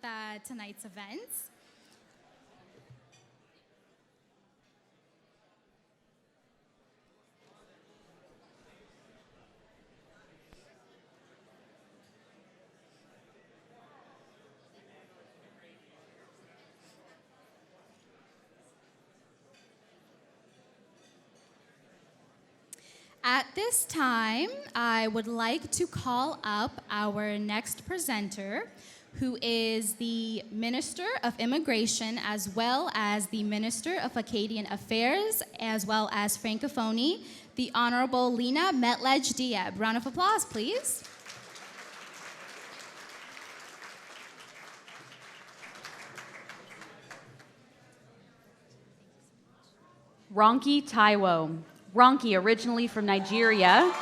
tonight's events. At this time, I would like to call up our next presenter, who is the Minister of Immigration, as well as the Minister of Acadian Affairs, as well as Francophonie, the Honorable Lina Metlej Diab. Round of applause, please. Ronke Taiwo. Ronke, originally from Nigeria,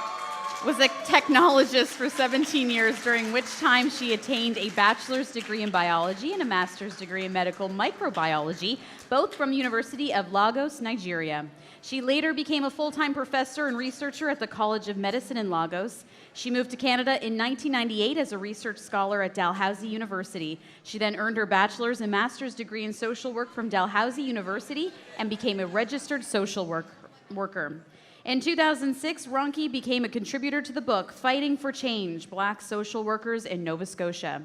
was a technologist for 17 years, during which time she attained a bachelor's degree in biology and a master's degree in medical microbiology, both from University of Lagos, Nigeria. She later became a full-time professor and researcher at the College of Medicine in Lagos. She moved to Canada in 1998 as a research scholar at Dalhousie University. She then earned her bachelor's and master's degree in social work from Dalhousie University and became a registered social worker. In 2006, Ronke became a contributor to the book Fighting for Change: Black Social Workers in Nova Scotia.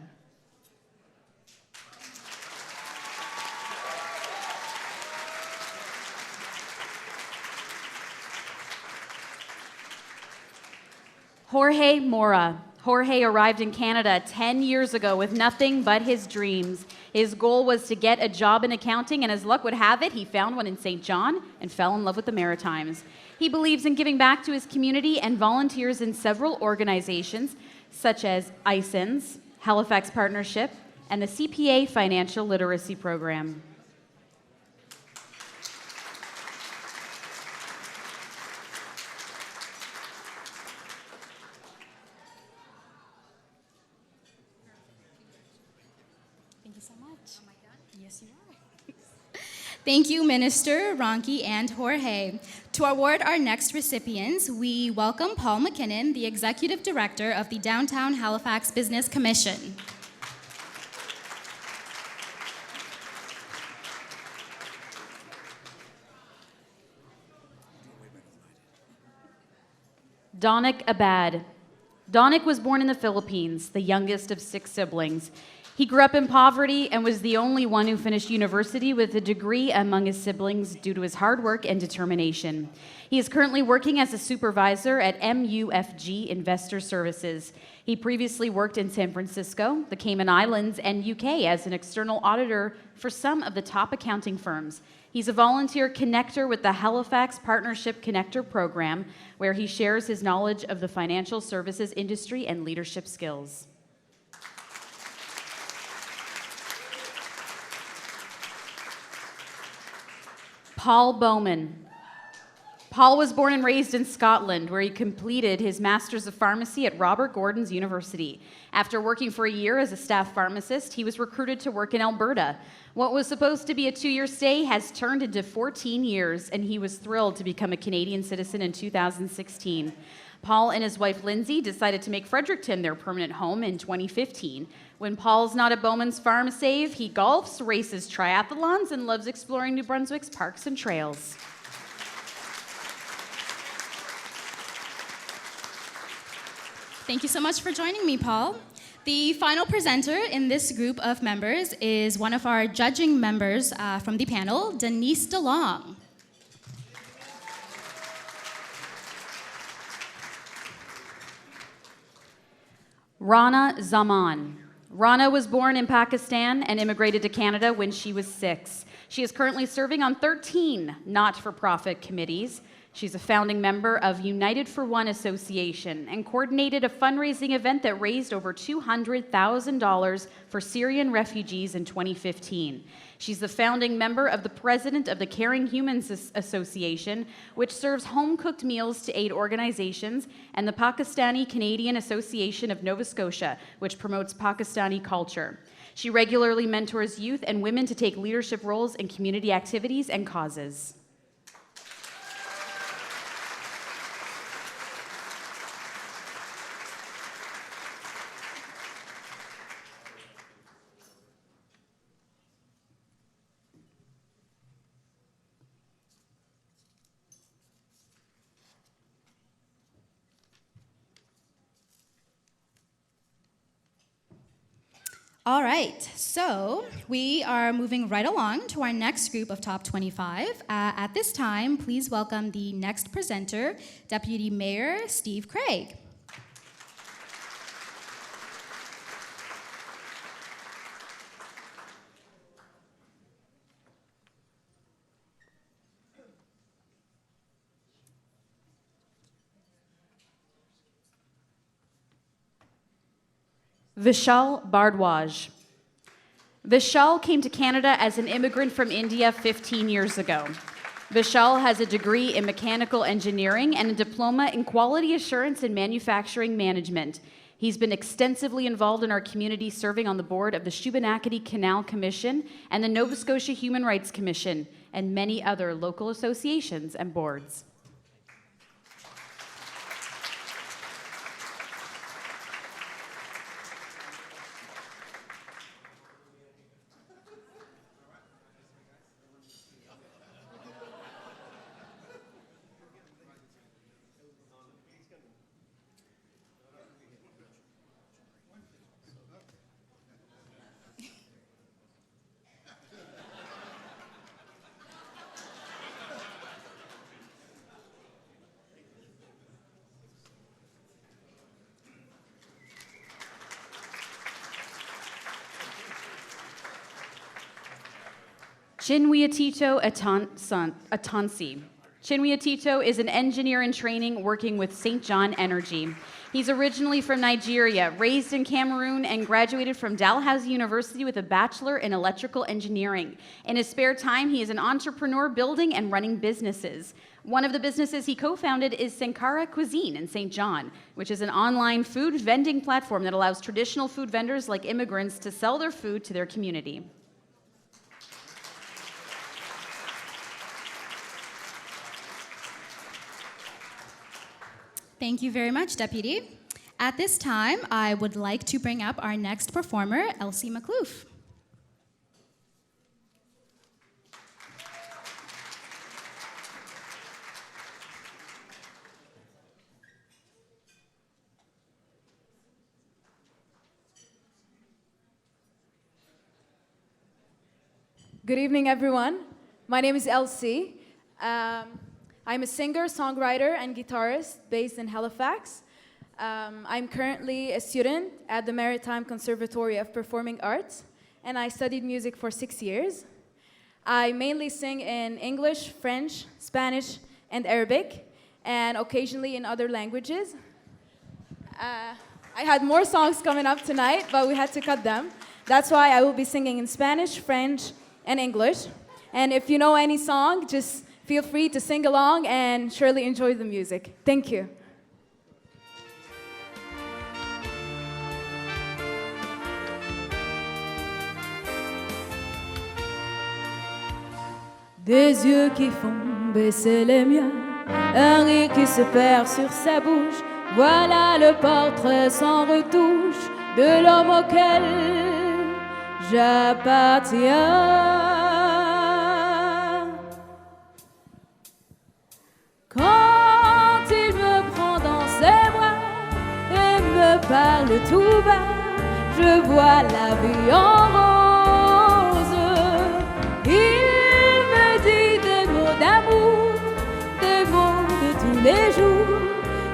Jorge Mora. Jorge arrived in Canada 10 years ago with nothing but his dreams. His goal was to get a job in accounting, and as luck would have it, he found one in St. John and fell in love with the Maritimes. He believes in giving back to his community and volunteers in several organizations, such as ISINS, Halifax Partnership, and the CPA Financial Literacy Program. Thank you, Minister, Ronke, and Jorge. To award our next recipients, we welcome Paul McKinnon, the Executive Director of the Downtown Halifax Business Commission. Donick Abad. Donick was born in the Philippines, the youngest of 6 siblings. He grew up in poverty and was the only one who finished university with a degree among his siblings due to his hard work and determination. He is currently working as a supervisor at MUFG Investor Services. He previously worked in San Francisco, the Cayman Islands, and UK as an external auditor for some of the top accounting firms. He's a volunteer connector with the Halifax Partnership Connector Program, where he shares his knowledge of the financial services industry and leadership skills. Paul Bowman. Paul was born and raised in Scotland, where he completed his Master's of Pharmacy at Robert Gordon's University. After working for a year as a staff pharmacist, he was recruited to work in Alberta. What was supposed to be a 2-year stay has turned into 14 years, and he was thrilled to become a Canadian citizen in 2016. Paul and his wife Lindsay decided to make Fredericton their permanent home in 2015. When Paul's not at Bowman's Farm Save, he golfs, races triathlons, and loves exploring New Brunswick's parks and trails. Thank you so much for joining me, Paul. The final presenter in this group of members is one of our judging members from the panel, Denise DeLong. Rana Zaman. Rana was born in Pakistan and immigrated to Canada when she was 6. She is currently serving on 13 not-for-profit committees. She's a founding member of United for One Association and coordinated a fundraising event that raised over $200,000 for Syrian refugees in 2015. She's the founding member of the president of the Caring Humans Association, which serves home-cooked meals to aid organizations, and the Pakistani-Canadian Association of Nova Scotia, which promotes Pakistani culture. She regularly mentors youth and women to take leadership roles in community activities and causes. All right, so we are moving right along to our next group of top 25. At this time, please welcome the next presenter, Deputy Mayor Steve Craig. Vishal Bhardwaj. Vishal came to Canada as an immigrant from India 15 years ago. Vishal has a degree in mechanical engineering and a diploma in quality assurance and manufacturing management. He's been extensively involved in our community, serving on the board of the Shubenacadie Canal Commission and the Nova Scotia Human Rights Commission, and many other local associations and boards. Chinweotito Atansi. Chinweotito is an engineer in training working with St. John Energy. He's originally from Nigeria, raised in Cameroon, and graduated from Dalhousie University with a bachelor in electrical engineering. In his spare time, he is an entrepreneur building and running businesses. One of the businesses he co-founded is Sankara Cuisine in St. John, which is an online food vending platform that allows traditional food vendors like immigrants to sell their food to their community. Thank you very much, Deputy. At this time, I would like to bring up our next performer, Elsie McLoof. Good evening, everyone. My name is Elsie. I'm a singer, songwriter, and guitarist based in Halifax. I'm currently a student at the Maritime Conservatory of Performing Arts, and I studied music for 6 years. I mainly sing in English, French, Spanish, and Arabic, and occasionally in other languages. I had more songs coming up tonight, but we had to cut them. That's why I will be singing in Spanish, French, and English. And if you know any song, just feel free to sing along and surely enjoy the music. Thank you. Des yeux qui font baisser les miens, un rire qui se perd sur sa bouche. Voilà le portrait sans retouche de l'homme auquel j'appartiens. Quand il me prend dans ses bras et me parle tout bas, je vois la vie en rose. Il me dit des mots d'amour, des mots de tous les jours,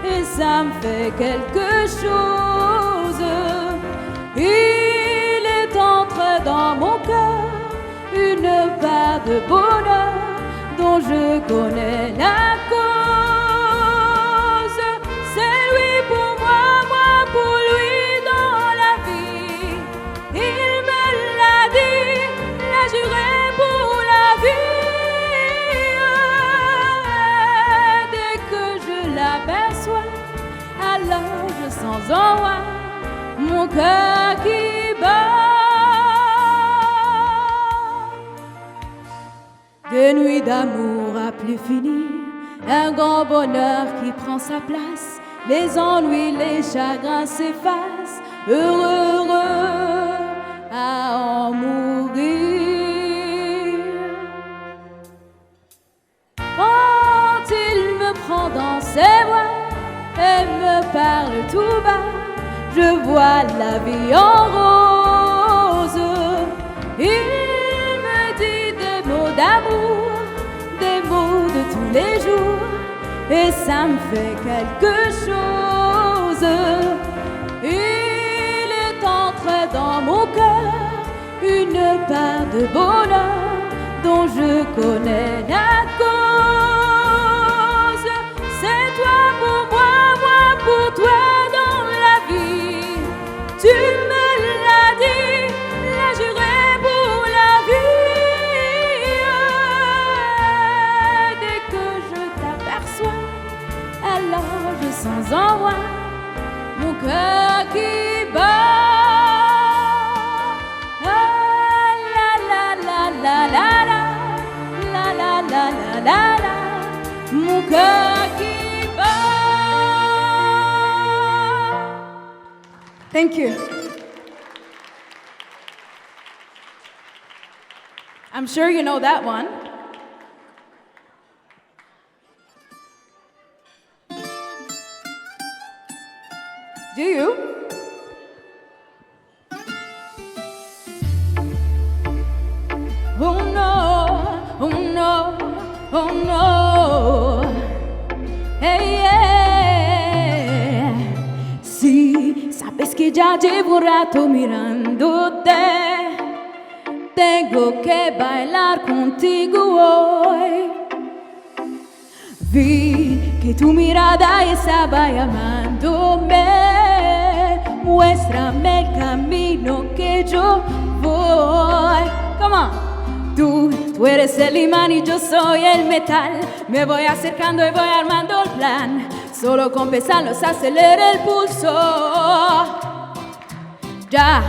et ça me fait quelque chose. Il est entré dans mon cœur une part de bonheur dont je connais la cause. C'est lui pour moi, moi pour lui dans la vie. Il me l'a dit, l'a juré pour la vie. Dès que je l'aperçois, alors je sens en moi mon cœur qui bat. Des nuits d'amour à plus finir, un grand bonheur qui prend sa place, les ennuis, les chagrins s'effacent, heureux, heureux à en mourir. Quand il me prend dans ses bras et me parle tout bas, je vois la vie en Il me dit des mots d'amour, des mots de tous les jours, et ça me fait quelque chose. Il est entré dans mon cœur une part de bonheur dont je connais la cause. C'est toi pour moi, moi pour toi dans la vie. Tu me l'as dit, là j'irai pour la vie. Dès que je t'aperçois, alors je sens en moi mon cœur qui bat. La la la la la la la la la la la, mon cœur qui bat. Thank you. I'm sure you know that one. Do you? Oh no, oh no, oh no. Hey, yeah. Si sabes que ya llevo un rato mirándote, tengo que bailar contigo hoy. Vi que tu mirada estaba llamándome. Muéstrame el camino que yo voy. Come on. Tú eres el imán y yo soy el metal. Me voy acercando y voy armando el plan. Solo con pensarlos acelera el pulso. Ya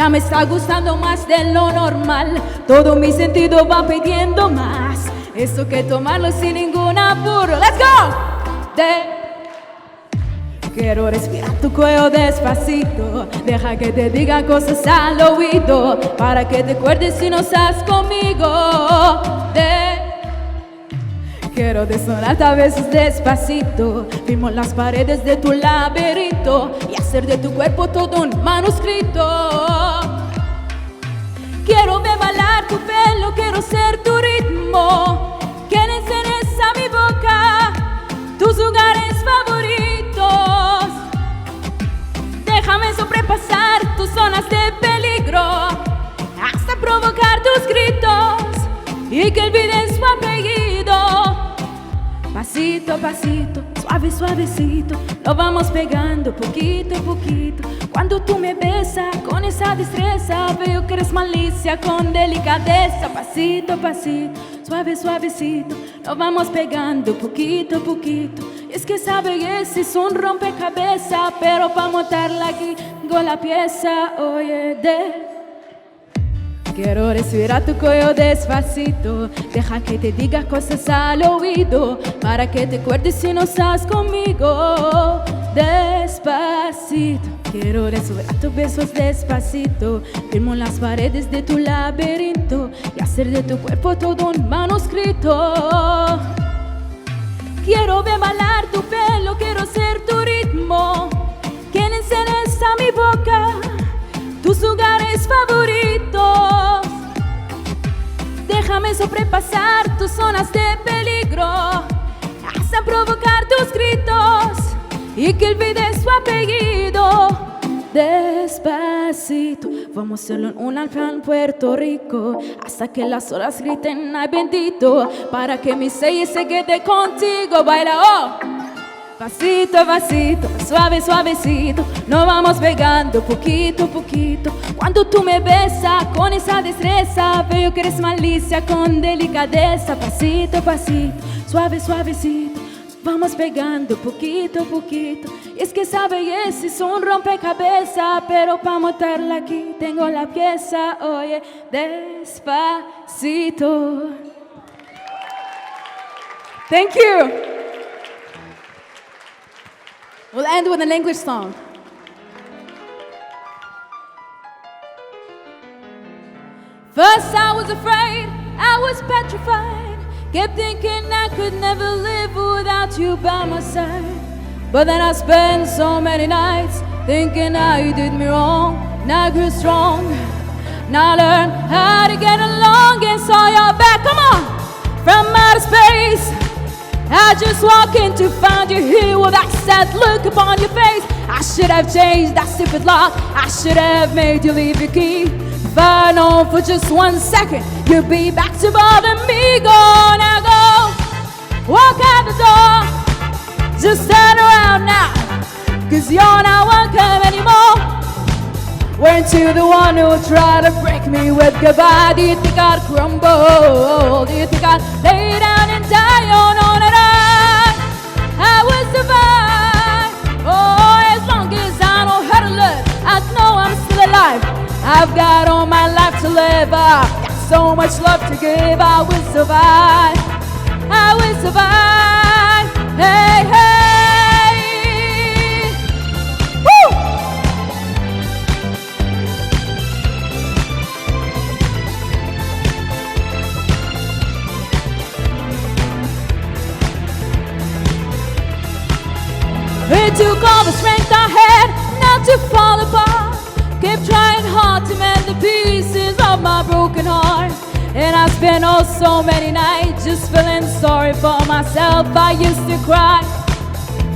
me está gustando más de lo normal. Todo mi sentido va pidiendo más. Esto que tomarlo sin ningún apuro. Let's go. Quiero respirar tu cuello despacito. Deja que te diga cosas al oído, para que te acuerdes si no estás conmigo. Quiero desnudarte a veces despacito. Firmo las paredes de tu laberinto y hacer de tu cuerpo todo un manuscrito. Quiero ver bailar tu pelo, quiero ser tu ritmo. Que enseñes a mi boca tus lugares favoritos. Déjame sobrepasar tus zonas de peligro, hasta provocar tus gritos y que olvides su apellido. Pasito a pasito, suave, suavecito, lo vamos pegando poquito a poquito. Cuando tú me besas con esa destreza, veo que eres malicia con delicadeza. Pasito a pasito, suave, suavecito, lo vamos pegando poquito a poquito. Es que esa belleza es un rompecabezas, pero para montarla aquí tengo la pieza. Oye, quiero respirar tu cuello despacito. Deja que te diga cosas al oído, para que te acuerdes si no estás conmigo. Despacito, quiero respirar tus besos despacito. Firmo las paredes de tu laberinto y hacer de tu cuerpo todo un manuscrito. Quiero ver bailar tu pelo, quiero ser tu ritmo. Que enseñes a mi boca tus lugares favoritos. Déjame sobrepasar tus zonas de peligro, hasta provocar tus gritos y que olvides su apellido. Despacito, vamos a hacerlo en un alfa en Puerto Rico, hasta que las olas griten ay bendito, para que mi sello se quede contigo. Baila, oh. Pasito a pasito, suave, suavecito, nos vamos pegando poquito a poquito. Cuando tú me besas con esa destreza, veo que eres malicia con delicadeza. Pasito a pasito, suave, suavecito, vamos pegando poquito a poquito. Y es que esa belleza es un rompecabezas, pero para montarla aquí tengo la pieza. Oye, despacito. Thank you. We'll end with an English song. First I was afraid, I was petrified, kept thinking I could never live without you by my side. But then I spent so many nights thinking how you did me wrong, and I grew strong. Now learn how to get along and saw your back. Come on, from outer space. I just walk in to find you here with that sad look upon your face. I should have changed that stupid lock. I should have made you leave your key. If I'd known for just 1 second, you'd be back to bother me. Go now, go. Walk out the door. Just turn around now, 'cause you're not welcome anymore. Weren't you the one who tried to break me with goodbye? Do you think I'd crumble? Do you think I'd lay down and die? Oh, no, no, no. I will survive. Oh, as long as I know how to live, I know I'm still alive. I've got all my life to live. I've got so much love to give. I will survive. I will survive. Hey, hey. Woo! It took all the strength I had not to fall apart. Kept trying hard to mend the pieces of my broken heart. And I spent oh so many nights just feeling sorry for myself. I used to cry,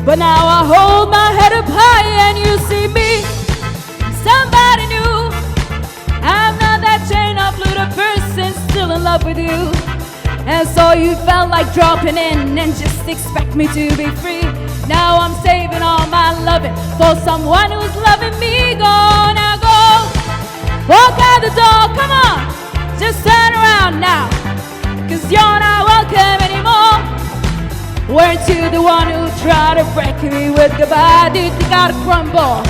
but now I hold my head up high and you see me, somebody new. I'm not that chain of little person still in love with you. And so you felt like dropping in and just expect me to be free. Now I'm saving all my loving for someone who's loving me. Go now, go. Walk out the door, come on. Just turn around now, 'cause you're not welcome anymore. Weren't you the one who tried to break me with goodbye? Do you think I'd crumble?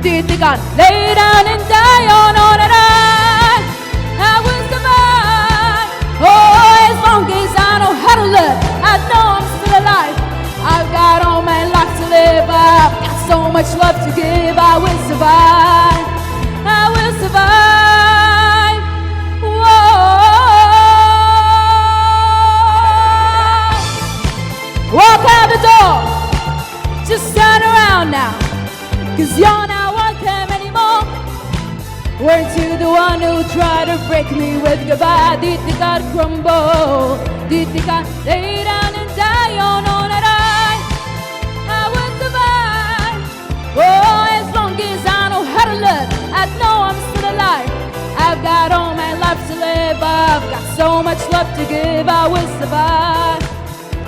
Do you think I'd lay down and die? Oh, no, no, no. I will survive. Oh, as long as I know how to live, I know I'm still alive. I've got all my life to live. I've got so much love to give. I will survive. I will survive. Walk out the door. Just turn around now, 'cause you're not welcome anymore. Weren't you the one who tried to break me with goodbye? Do you think I'd crumble? Do you think I'd lay down and die? Oh, no, not I will survive. Oh, as long as I know how to live, I know I'm still alive. I've got all my life to live. I've got so much love to give. I will survive.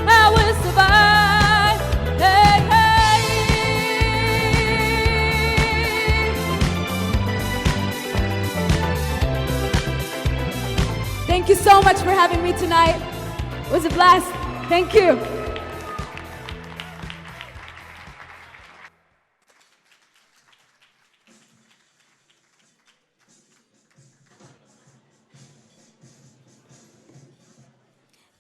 I will survive. Hey, hey. Thank you so much for having me tonight. It was a blast. Thank you.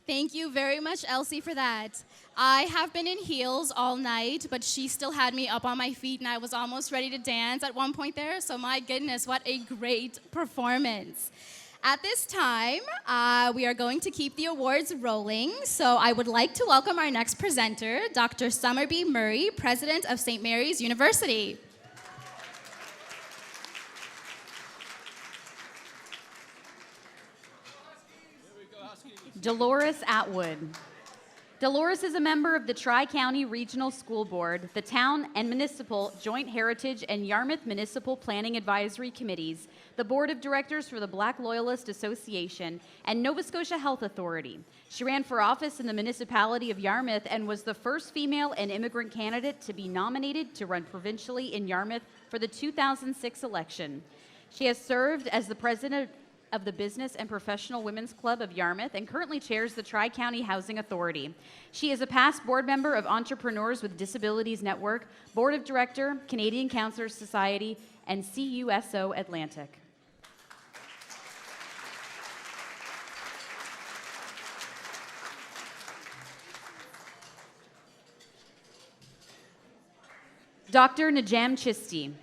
Thank you very much, Elsie, for that. I have been in heels all night, but she still had me up on my feet, and I was almost ready to dance at one point there. So my goodness, what a great performance. At this time, we are going to keep the awards rolling. So I would like to welcome our next presenter, Dr. Summerby Murray, President of St. Mary's University. Dolores Atwood. Dolores is a member of the Tri-County Regional School Board, the Town and Municipal Joint Heritage and Yarmouth Municipal Planning Advisory Committees, the Board of Directors for the Black Loyalist Association, and Nova Scotia Health Authority. She ran for office in the municipality of Yarmouth and was the first female and immigrant candidate to be nominated to run provincially in Yarmouth for the 2006 election. She has served as the president of the Business and Professional Women's Club of Yarmouth and currently chairs the Tri-County Housing Authority. She is a past board member of Entrepreneurs with Disabilities Network, Board of Director, Canadian Counselors Society, and CUSO Atlantic. Dr. Najam Chisti.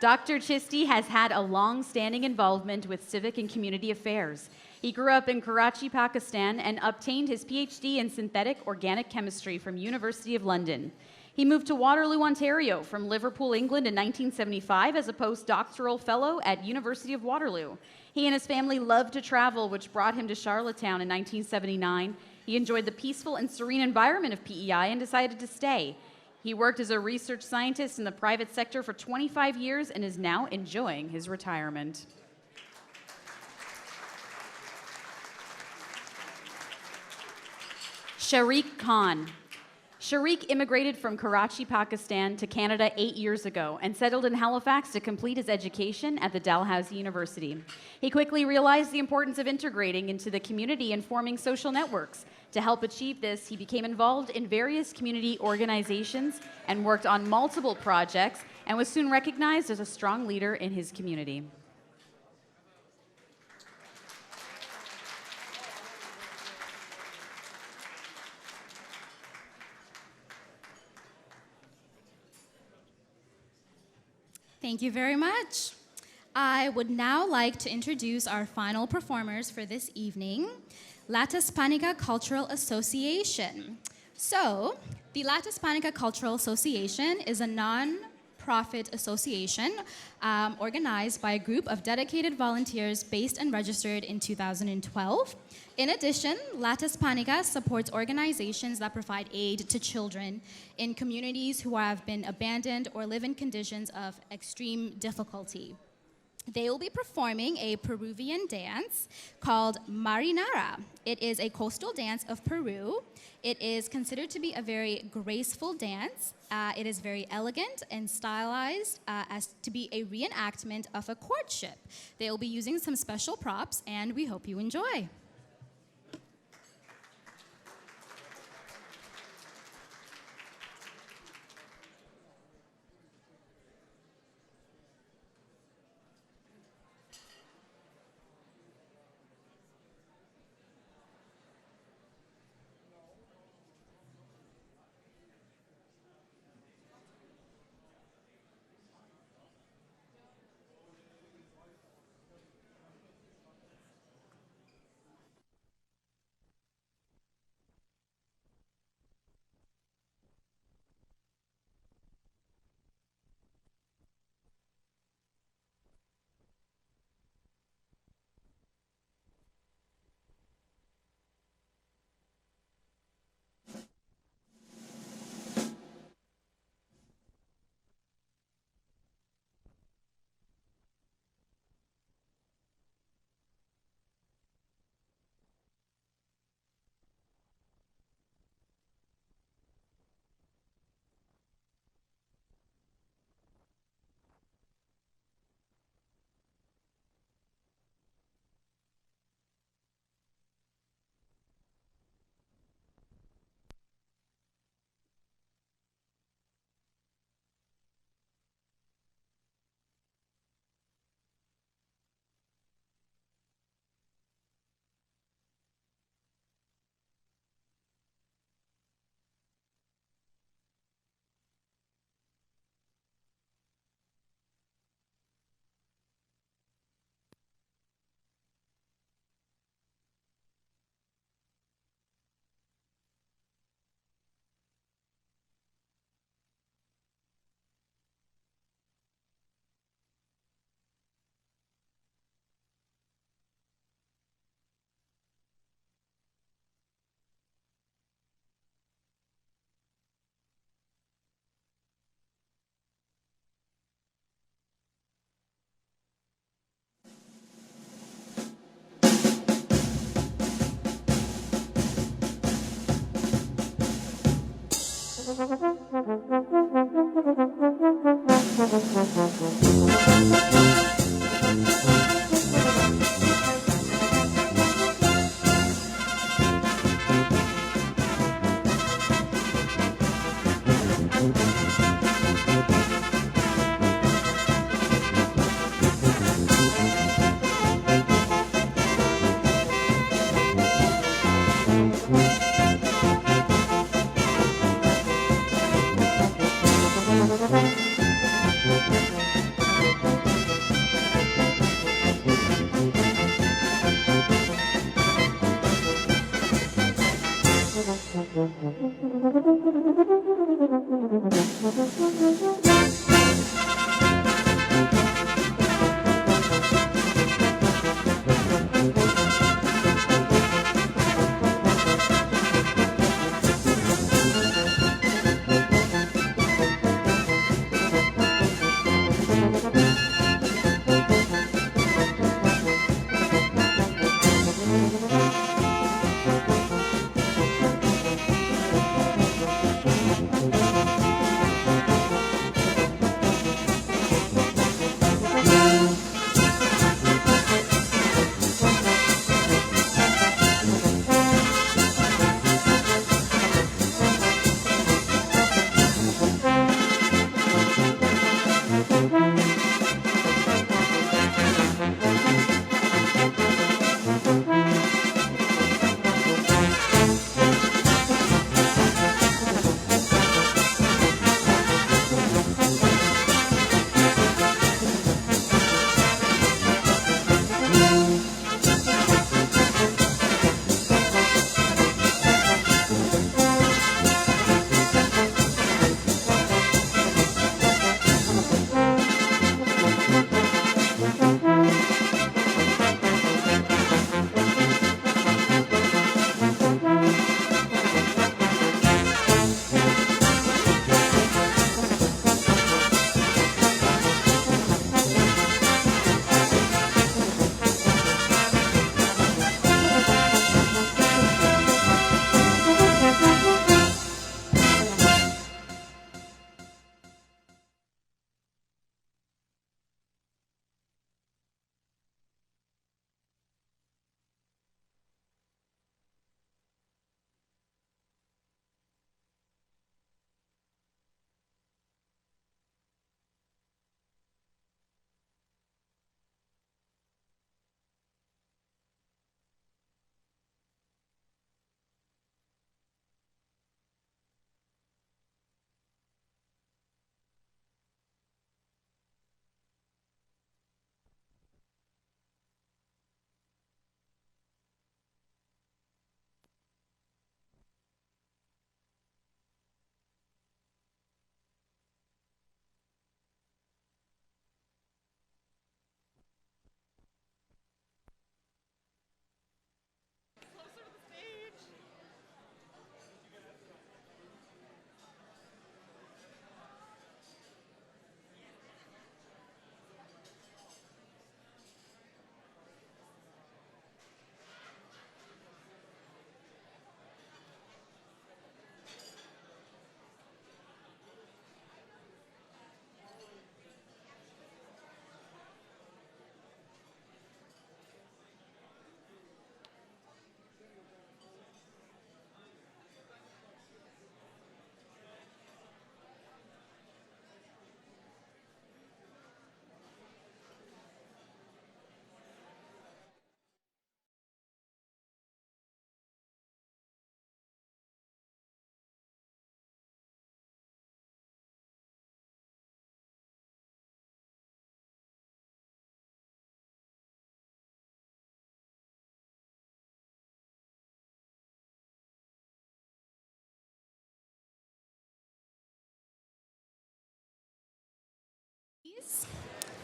Dr. Chisti has had a long-standing involvement with civic and community affairs. He grew up in Karachi, Pakistan, and obtained his PhD in synthetic organic chemistry from University of London. He moved to Waterloo, Ontario from Liverpool, England in 1975 as a postdoctoral fellow at University of Waterloo. He and his family loved to travel, which brought him to Charlottetown in 1979. He enjoyed the peaceful and serene environment of PEI and decided to stay. He worked as a research scientist in the private sector for 25 years and is now enjoying his retirement. Sharik Khan. Sharik immigrated from Karachi, Pakistan to Canada 8 years ago and settled in Halifax to complete his education at the Dalhousie University. He quickly realized the importance of integrating into the community and forming social networks. To help achieve this, he became involved in various community organizations and worked on multiple projects and was soon recognized as a strong leader in his community. Thank you very much. I would now like to introduce our final performers for this evening, Latin Hispanica Cultural Association. So, the Latin Hispanica Cultural Association is a non-profit association organized by a group of dedicated volunteers based and registered in 2012. In addition, Latin Hispanica supports organizations that provide aid to children in communities who have been abandoned or live in conditions of extreme difficulty. They will be performing a Peruvian dance called Marinara. It is a coastal dance of Peru. It is considered to be a very graceful dance. It is very elegant and stylized as to be a reenactment of a courtship. They will be using some special props, and we hope you enjoy.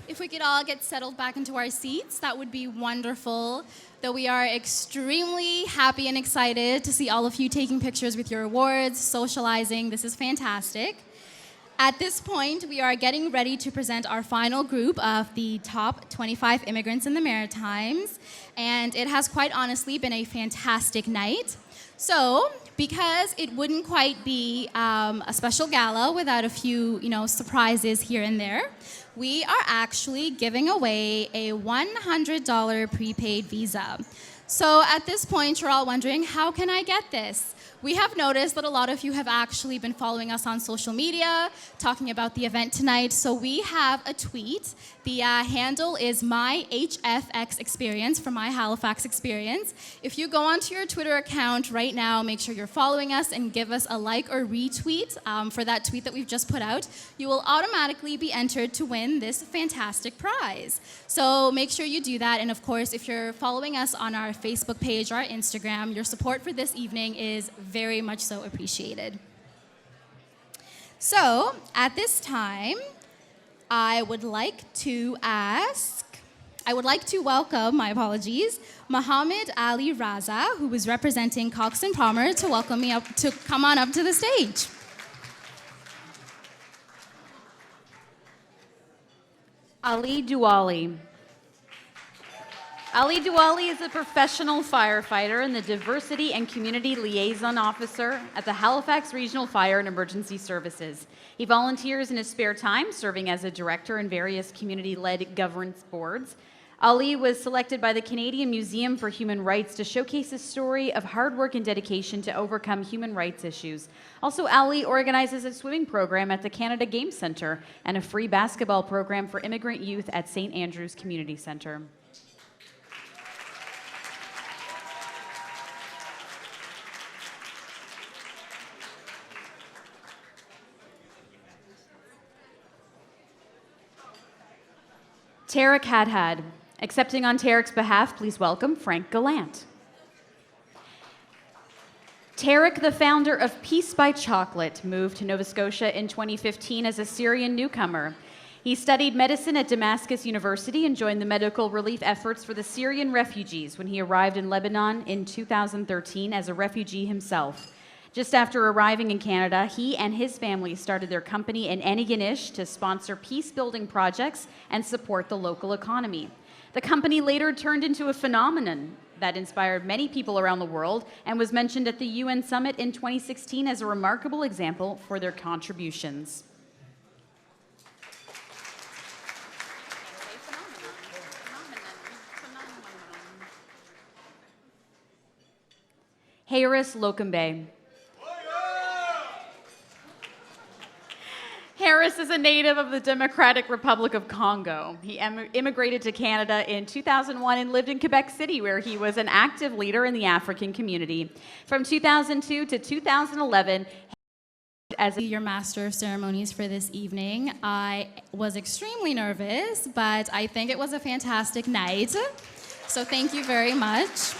If we could all get settled back into our seats, that would be wonderful. Though we are extremely happy and excited to see all of you taking pictures with your awards, socializing. This is fantastic. At this point, we are getting ready to present our final group of the top 25 immigrants in the Maritimes, and it has quite honestly been a fantastic night. So, because it wouldn't quite be a special gala without a few, surprises here and there, we are actually giving away a $100 prepaid visa. So at this point, you're all wondering, how can I get this? We have noticed that a lot of you have actually been following us on social media, talking about the event tonight. So we have a tweet. The handle is MyHFX for My Halifax Experience. If you go onto your Twitter account right now, make sure you're following us and give us a like or retweet for that tweet that we've just put out. You will automatically be entered to win this fantastic prize. So make sure you do that. And of course, if you're following us on our Facebook page or our Instagram, your support for this evening is very much so appreciated. So at this time, I would like to welcome, Mohomad Ali Razak, who is representing Cox and Palmer, to welcome me up, to come on up to the stage. Ali Duali. Ali Duali is a professional firefighter and the Diversity and Community Liaison Officer at the Halifax Regional Fire and Emergency Services. He volunteers in his spare time, serving as a director in various community-led governance boards. Ali was selected by the Canadian Museum for Human Rights to showcase his story of hard work and dedication to overcome human rights issues. Also, Ali organizes a swimming program at the Canada Game Centre and a free basketball program for immigrant youth at St. Andrew's Community Centre. Tarek Hadhad. Accepting on Tarek's behalf, please welcome Frank Gallant. Tarek, the founder of Peace by Chocolate, moved to Nova Scotia in 2015 as a Syrian newcomer. He studied medicine at Damascus University and joined the medical relief efforts for the Syrian refugees when he arrived in Lebanon in 2013 as a refugee himself. Just after arriving in Canada, he and his family started their company in Antigonish to sponsor peace-building projects and support the local economy. The company later turned into a phenomenon that inspired many people around the world and was mentioned at the UN Summit in 2016 as a remarkable example for their contributions. Harris Lokambe. Harris is a native of the Democratic Republic of Congo. He immigrated to Canada in 2001 and lived in Quebec City, where he was an active leader in the African community. From 2002 to 2011, as your master of ceremonies for this evening, I was extremely nervous, but I think it was a fantastic night. So thank you very much.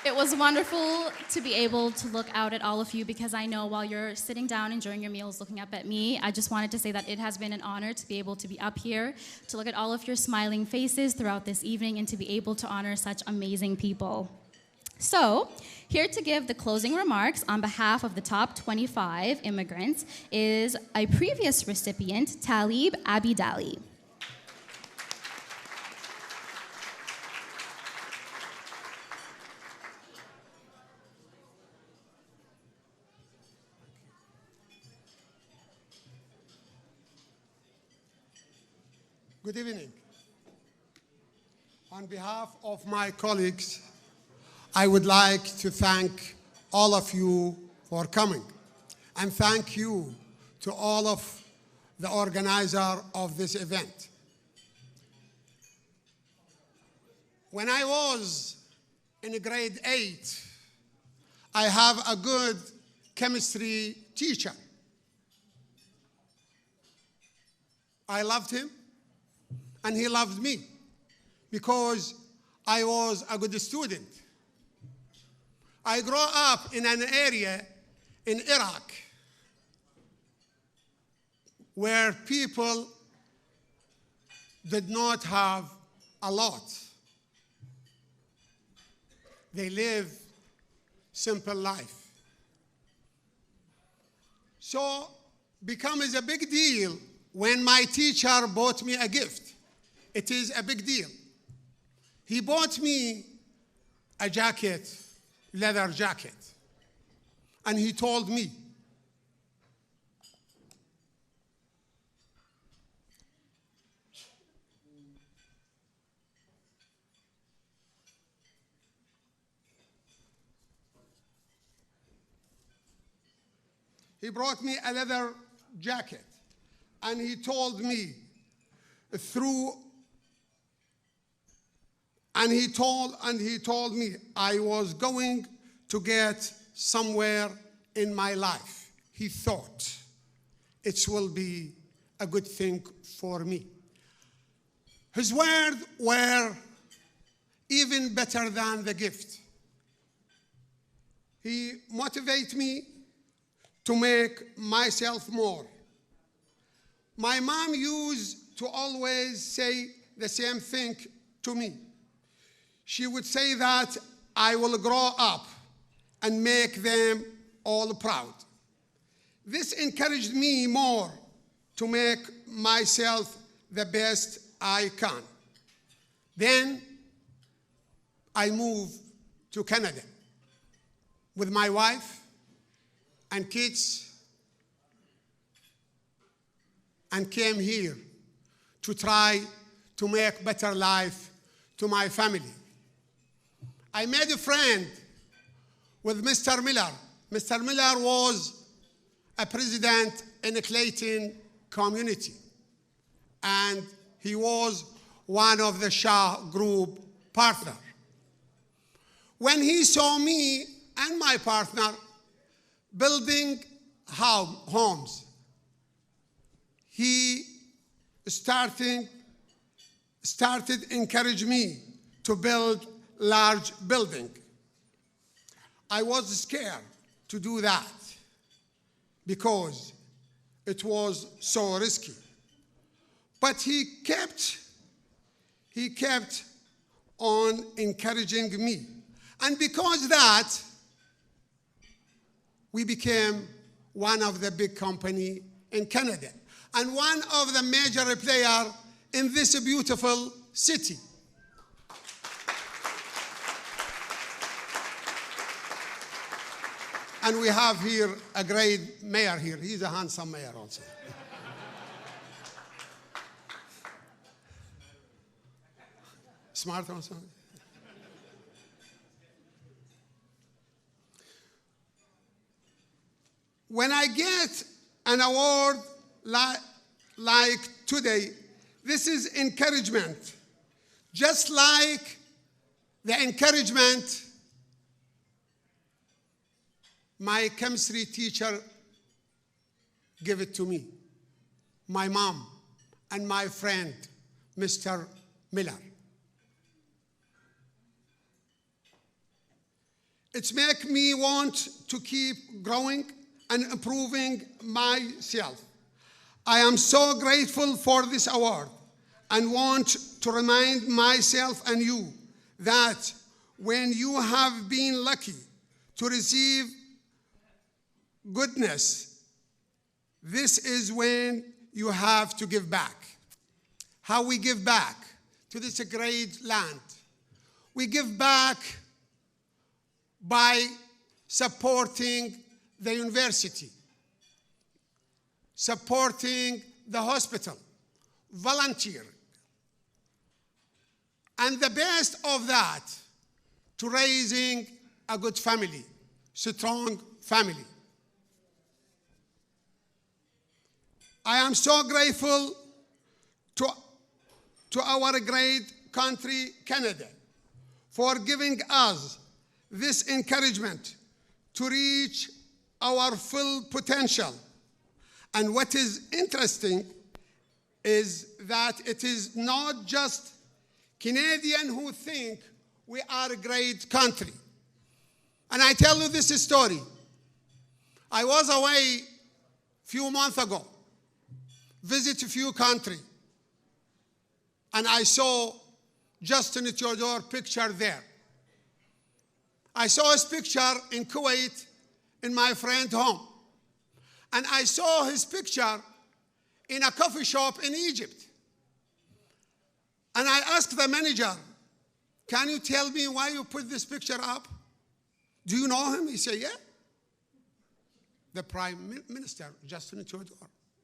It was wonderful to be able to look out at all of you, because I know while you're sitting down enjoying your meals looking up at me, I just wanted to say that it has been an honor to be able to be up here, to look at all of your smiling faces throughout this evening, and to be able to honor such amazing people. So, here to give the closing remarks on behalf of the top 25 immigrants is a previous recipient, Taleb Abidali. Good evening. On behalf of my colleagues, I would like to thank all of you for coming, and thank you to all of the organizer of this event. When I was in grade 8, I have a good chemistry teacher. I loved him, and he loved me because I was a good student. I grew up in an area in Iraq where people did not have a lot. They live simple life. So becomes a big deal when my teacher bought me a gift. It is a big deal. He bought me a jacket, leather jacket, and he told me, he brought me a leather jacket, and he told me he told me I was going to get somewhere in my life. He thought it will be a good thing for me. His words were even better than the gift. He motivated me to make myself more. My mom used to always say the same thing to me. She would say that I will grow up and make them all proud. This encouraged me more to make myself the best I can. Then I moved to Canada with my wife and kids and came here to try to make better life to my family. I made a friend with Mr. Miller. Mr. Miller was a president in the Clayton community, and he was one of the Shah Group partners. When he saw me and my partner building homes, he started encouraging me to build large building. I was scared to do that because it was so risky. But he kept on encouraging me. And because that, we became one of the big company in Canada and one of the major players in this beautiful city. And we have here a great mayor here. He's a handsome mayor also. Smart also. When I get an award like today, this is encouragement. Just like the encouragement my chemistry teacher gave it to me, my mom, and my friend, Mr. Miller. It's make me want to keep growing and improving myself. I am so grateful for this award and want to remind myself and you that when you have been lucky to receive goodness, this is when you have to give back. How we give back to this great land? We give back by supporting the university, supporting the hospital, volunteer. And the best of that, to raising a good family, strong family. I am so grateful to our great country, Canada, for giving us this encouragement to reach our full potential. And what is interesting is that it is not just Canadians who think we are a great country. And I tell you this story. I was away a few months ago, visit a few countries, and I saw Justin Trudeau picture there. I saw his picture in Kuwait in my friend's home. And I saw his picture in a coffee shop in Egypt. And I asked the manager, can you tell me why you put this picture up? Do you know him? He said, yeah. The Prime Minister, Justin Trudeau.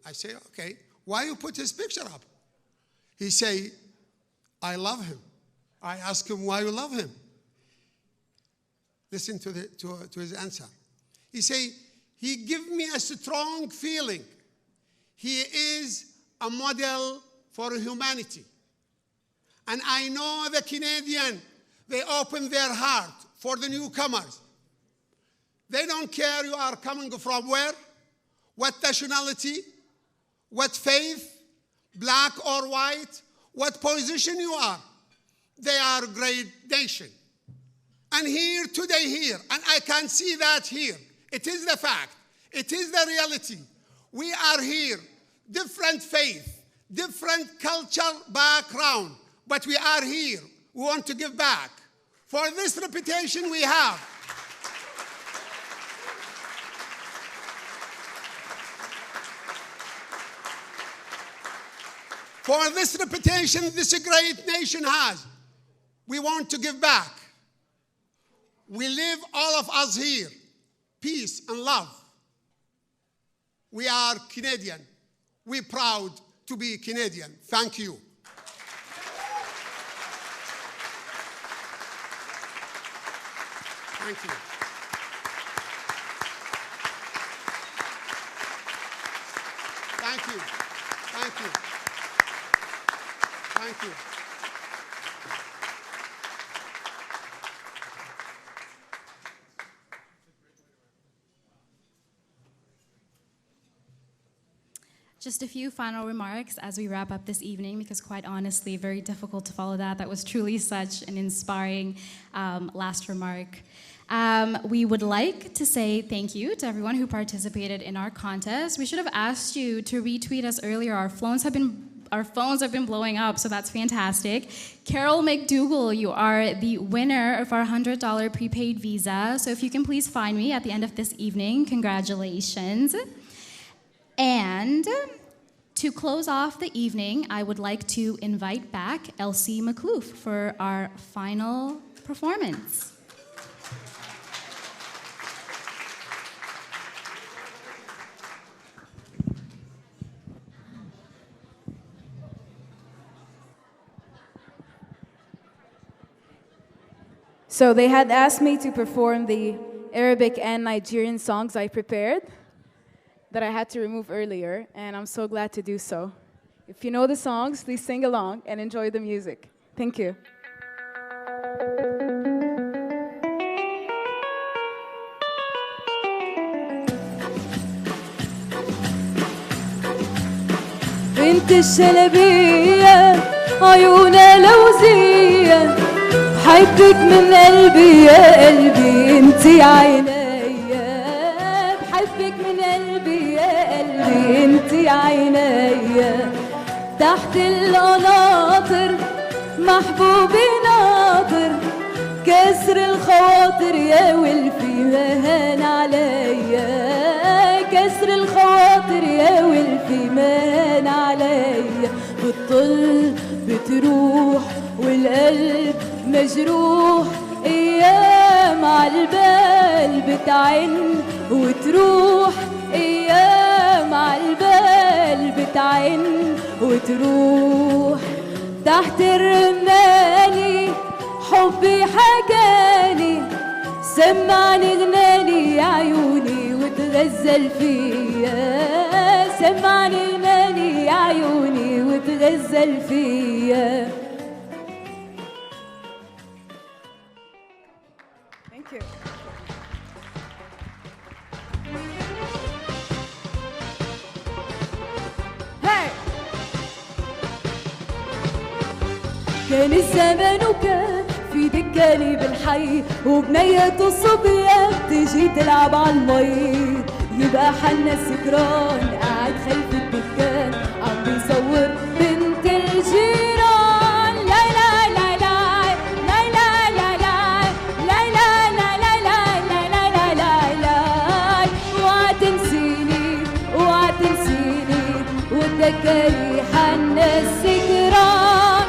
I say, okay, why you put his picture up? He say, I love him. I ask him, why you love him? Listen to his answer. He say, he give me a strong feeling. He is a model for humanity. And I know the Canadian, they open their heart for the newcomers. They don't care you are coming from where, what nationality, what faith, black or white, what position you are. They are a great nation. And here, today, and I can see that here. It is the fact. It is the reality. We are here, different faith, different cultural background, but we are here. We want to give back. For this reputation we have. For this reputation this great nation has, we want to give back. We live, all of us here, peace and love. We are Canadian. We're proud to be Canadian. Thank you. Thank you. Thank you. Thank you. Thank you. Just a few final remarks as we wrap up this evening, because quite honestly, very difficult to follow that. That was truly such an inspiring last remark. We would like to say thank you to everyone who participated in our contest. We should have asked you to retweet us earlier. Our phones have been blowing up, so that's fantastic. Carol McDougall, you are the winner of our $100 prepaid visa. So if you can please find me at the end of this evening, congratulations. And to close off the evening, I would like to invite back Elsie McCloof for our final performance. So they had asked me to perform the Arabic and Nigerian songs I prepared that I had to remove earlier, and I'm so glad to do so. If you know the songs, please sing along and enjoy the music. Thank you. بنت الشلبية عيونها لوزية بحبك من قلبي يا قلبي انتي عينيا بحبك من قلبي يا قلبي انتي عينيا تحت القناطر محبوبي ناطر كسر الخواطر يا ولفي مهان عليا كسر الخواطر يا ولفي مهان عليا بتطل بتروح والقلب مجروح ايام عالبال بتعن وتروح ايام عالبال بتعن وتروح تحت الرماني حبي حكاني سمعني غناني يا عيوني وتغزل فيا سمعني غناني يا عيوني وتغزل فيا. Thank you. Hey! كان الزمان وكان في دكاني بالحي وبنية الصبية بتجي تلعب عالمي يبقى حنا سكران قاعد خلف الدكان عم بيصور بنت الجيران لا لا لا لا لا لا لا لا لا لا لا لا لا لا لا لا اوعى تنسيني اوعى تنسيني وتذكري حنا السكران.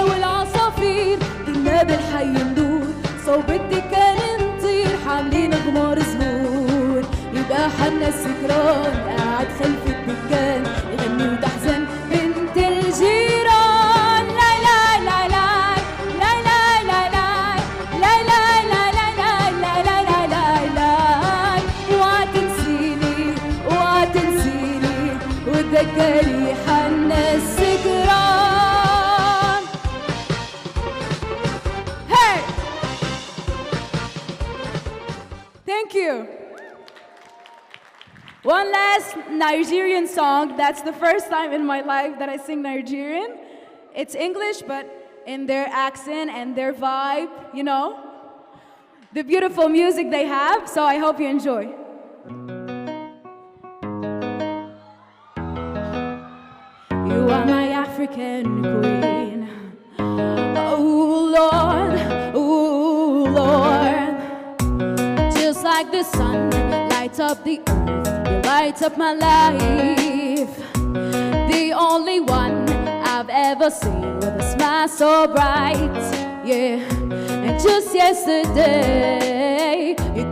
والعصافير كنا بالحي ندور صوب الدكان نطير حاملين غمار زهور يبقى حنا السكران قاعد خلف الدكان يغني وتحزن بنت الجيران لا لا لا لا لا لا لا لا لا لا لا لا لا لا لا لا اوعى تنسيني اوعى تنسيني وتذكري حنا السكران. Thank you. One last Nigerian song. That's the first time in my life that I sing Nigerian. It's English, but in their accent and their vibe, you know, the beautiful music they have. So I hope you enjoy. You are my African queen. Oh Lord, oh Lord. Like the sun lights up the earth, you light up my life. The only one I've ever seen with a smile so bright, yeah. And just yesterday, you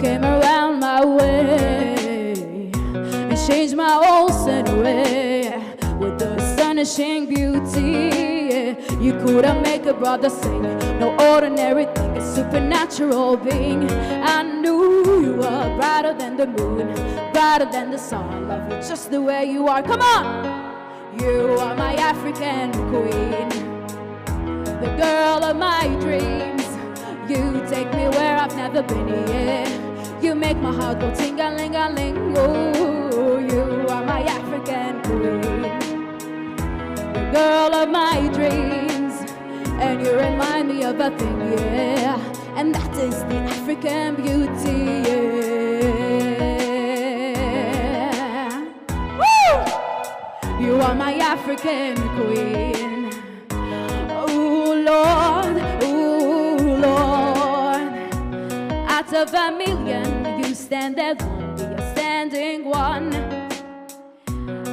vanishing beauty. Yeah. You couldn't make a brother sing. No ordinary thing, a supernatural being. I knew you were brighter than the moon, brighter than the sun. I love you just the way you are. Come on! You are my African queen, the girl of my dreams. You take me where I've never been, yeah. You make my heart go ting-a-ling-a-ling. Oh, you are my African queen, the girl of my dreams. And you remind me of a thing, yeah. And that is the African beauty, yeah. Woo! You are my African queen. Oh, Lord, out of a million, you stand as one, be a standing one.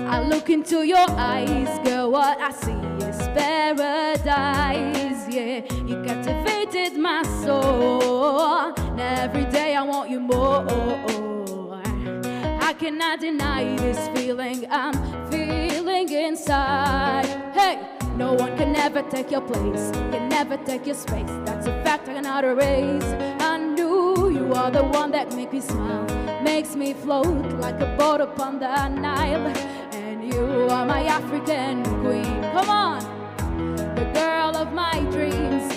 I look into your eyes, girl, what I see is paradise, yeah. You captivated my soul, and every day I want you more. How can I deny this feeling I'm feeling inside? Hey! No one can ever take your place, can never take your space. That's a fact I cannot erase. I knew you are the one that makes me smile, makes me float like a boat upon the Nile. And you are my African queen. Come on, the girl of my dreams.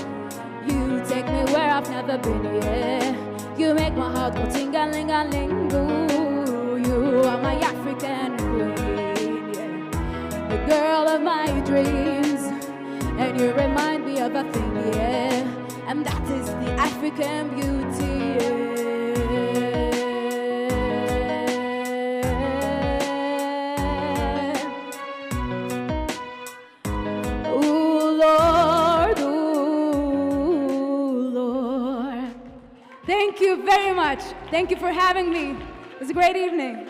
You take me where I've never been, yeah. You make my heart go ting-a-ling-a-ling. Ooh, you are my African queen, yeah. The girl of my dreams. And you remind me of a thing, yeah. And that is the African beauty, yeah. Ooh, Lord. Thank you very much. Thank you for having me. It was a great evening.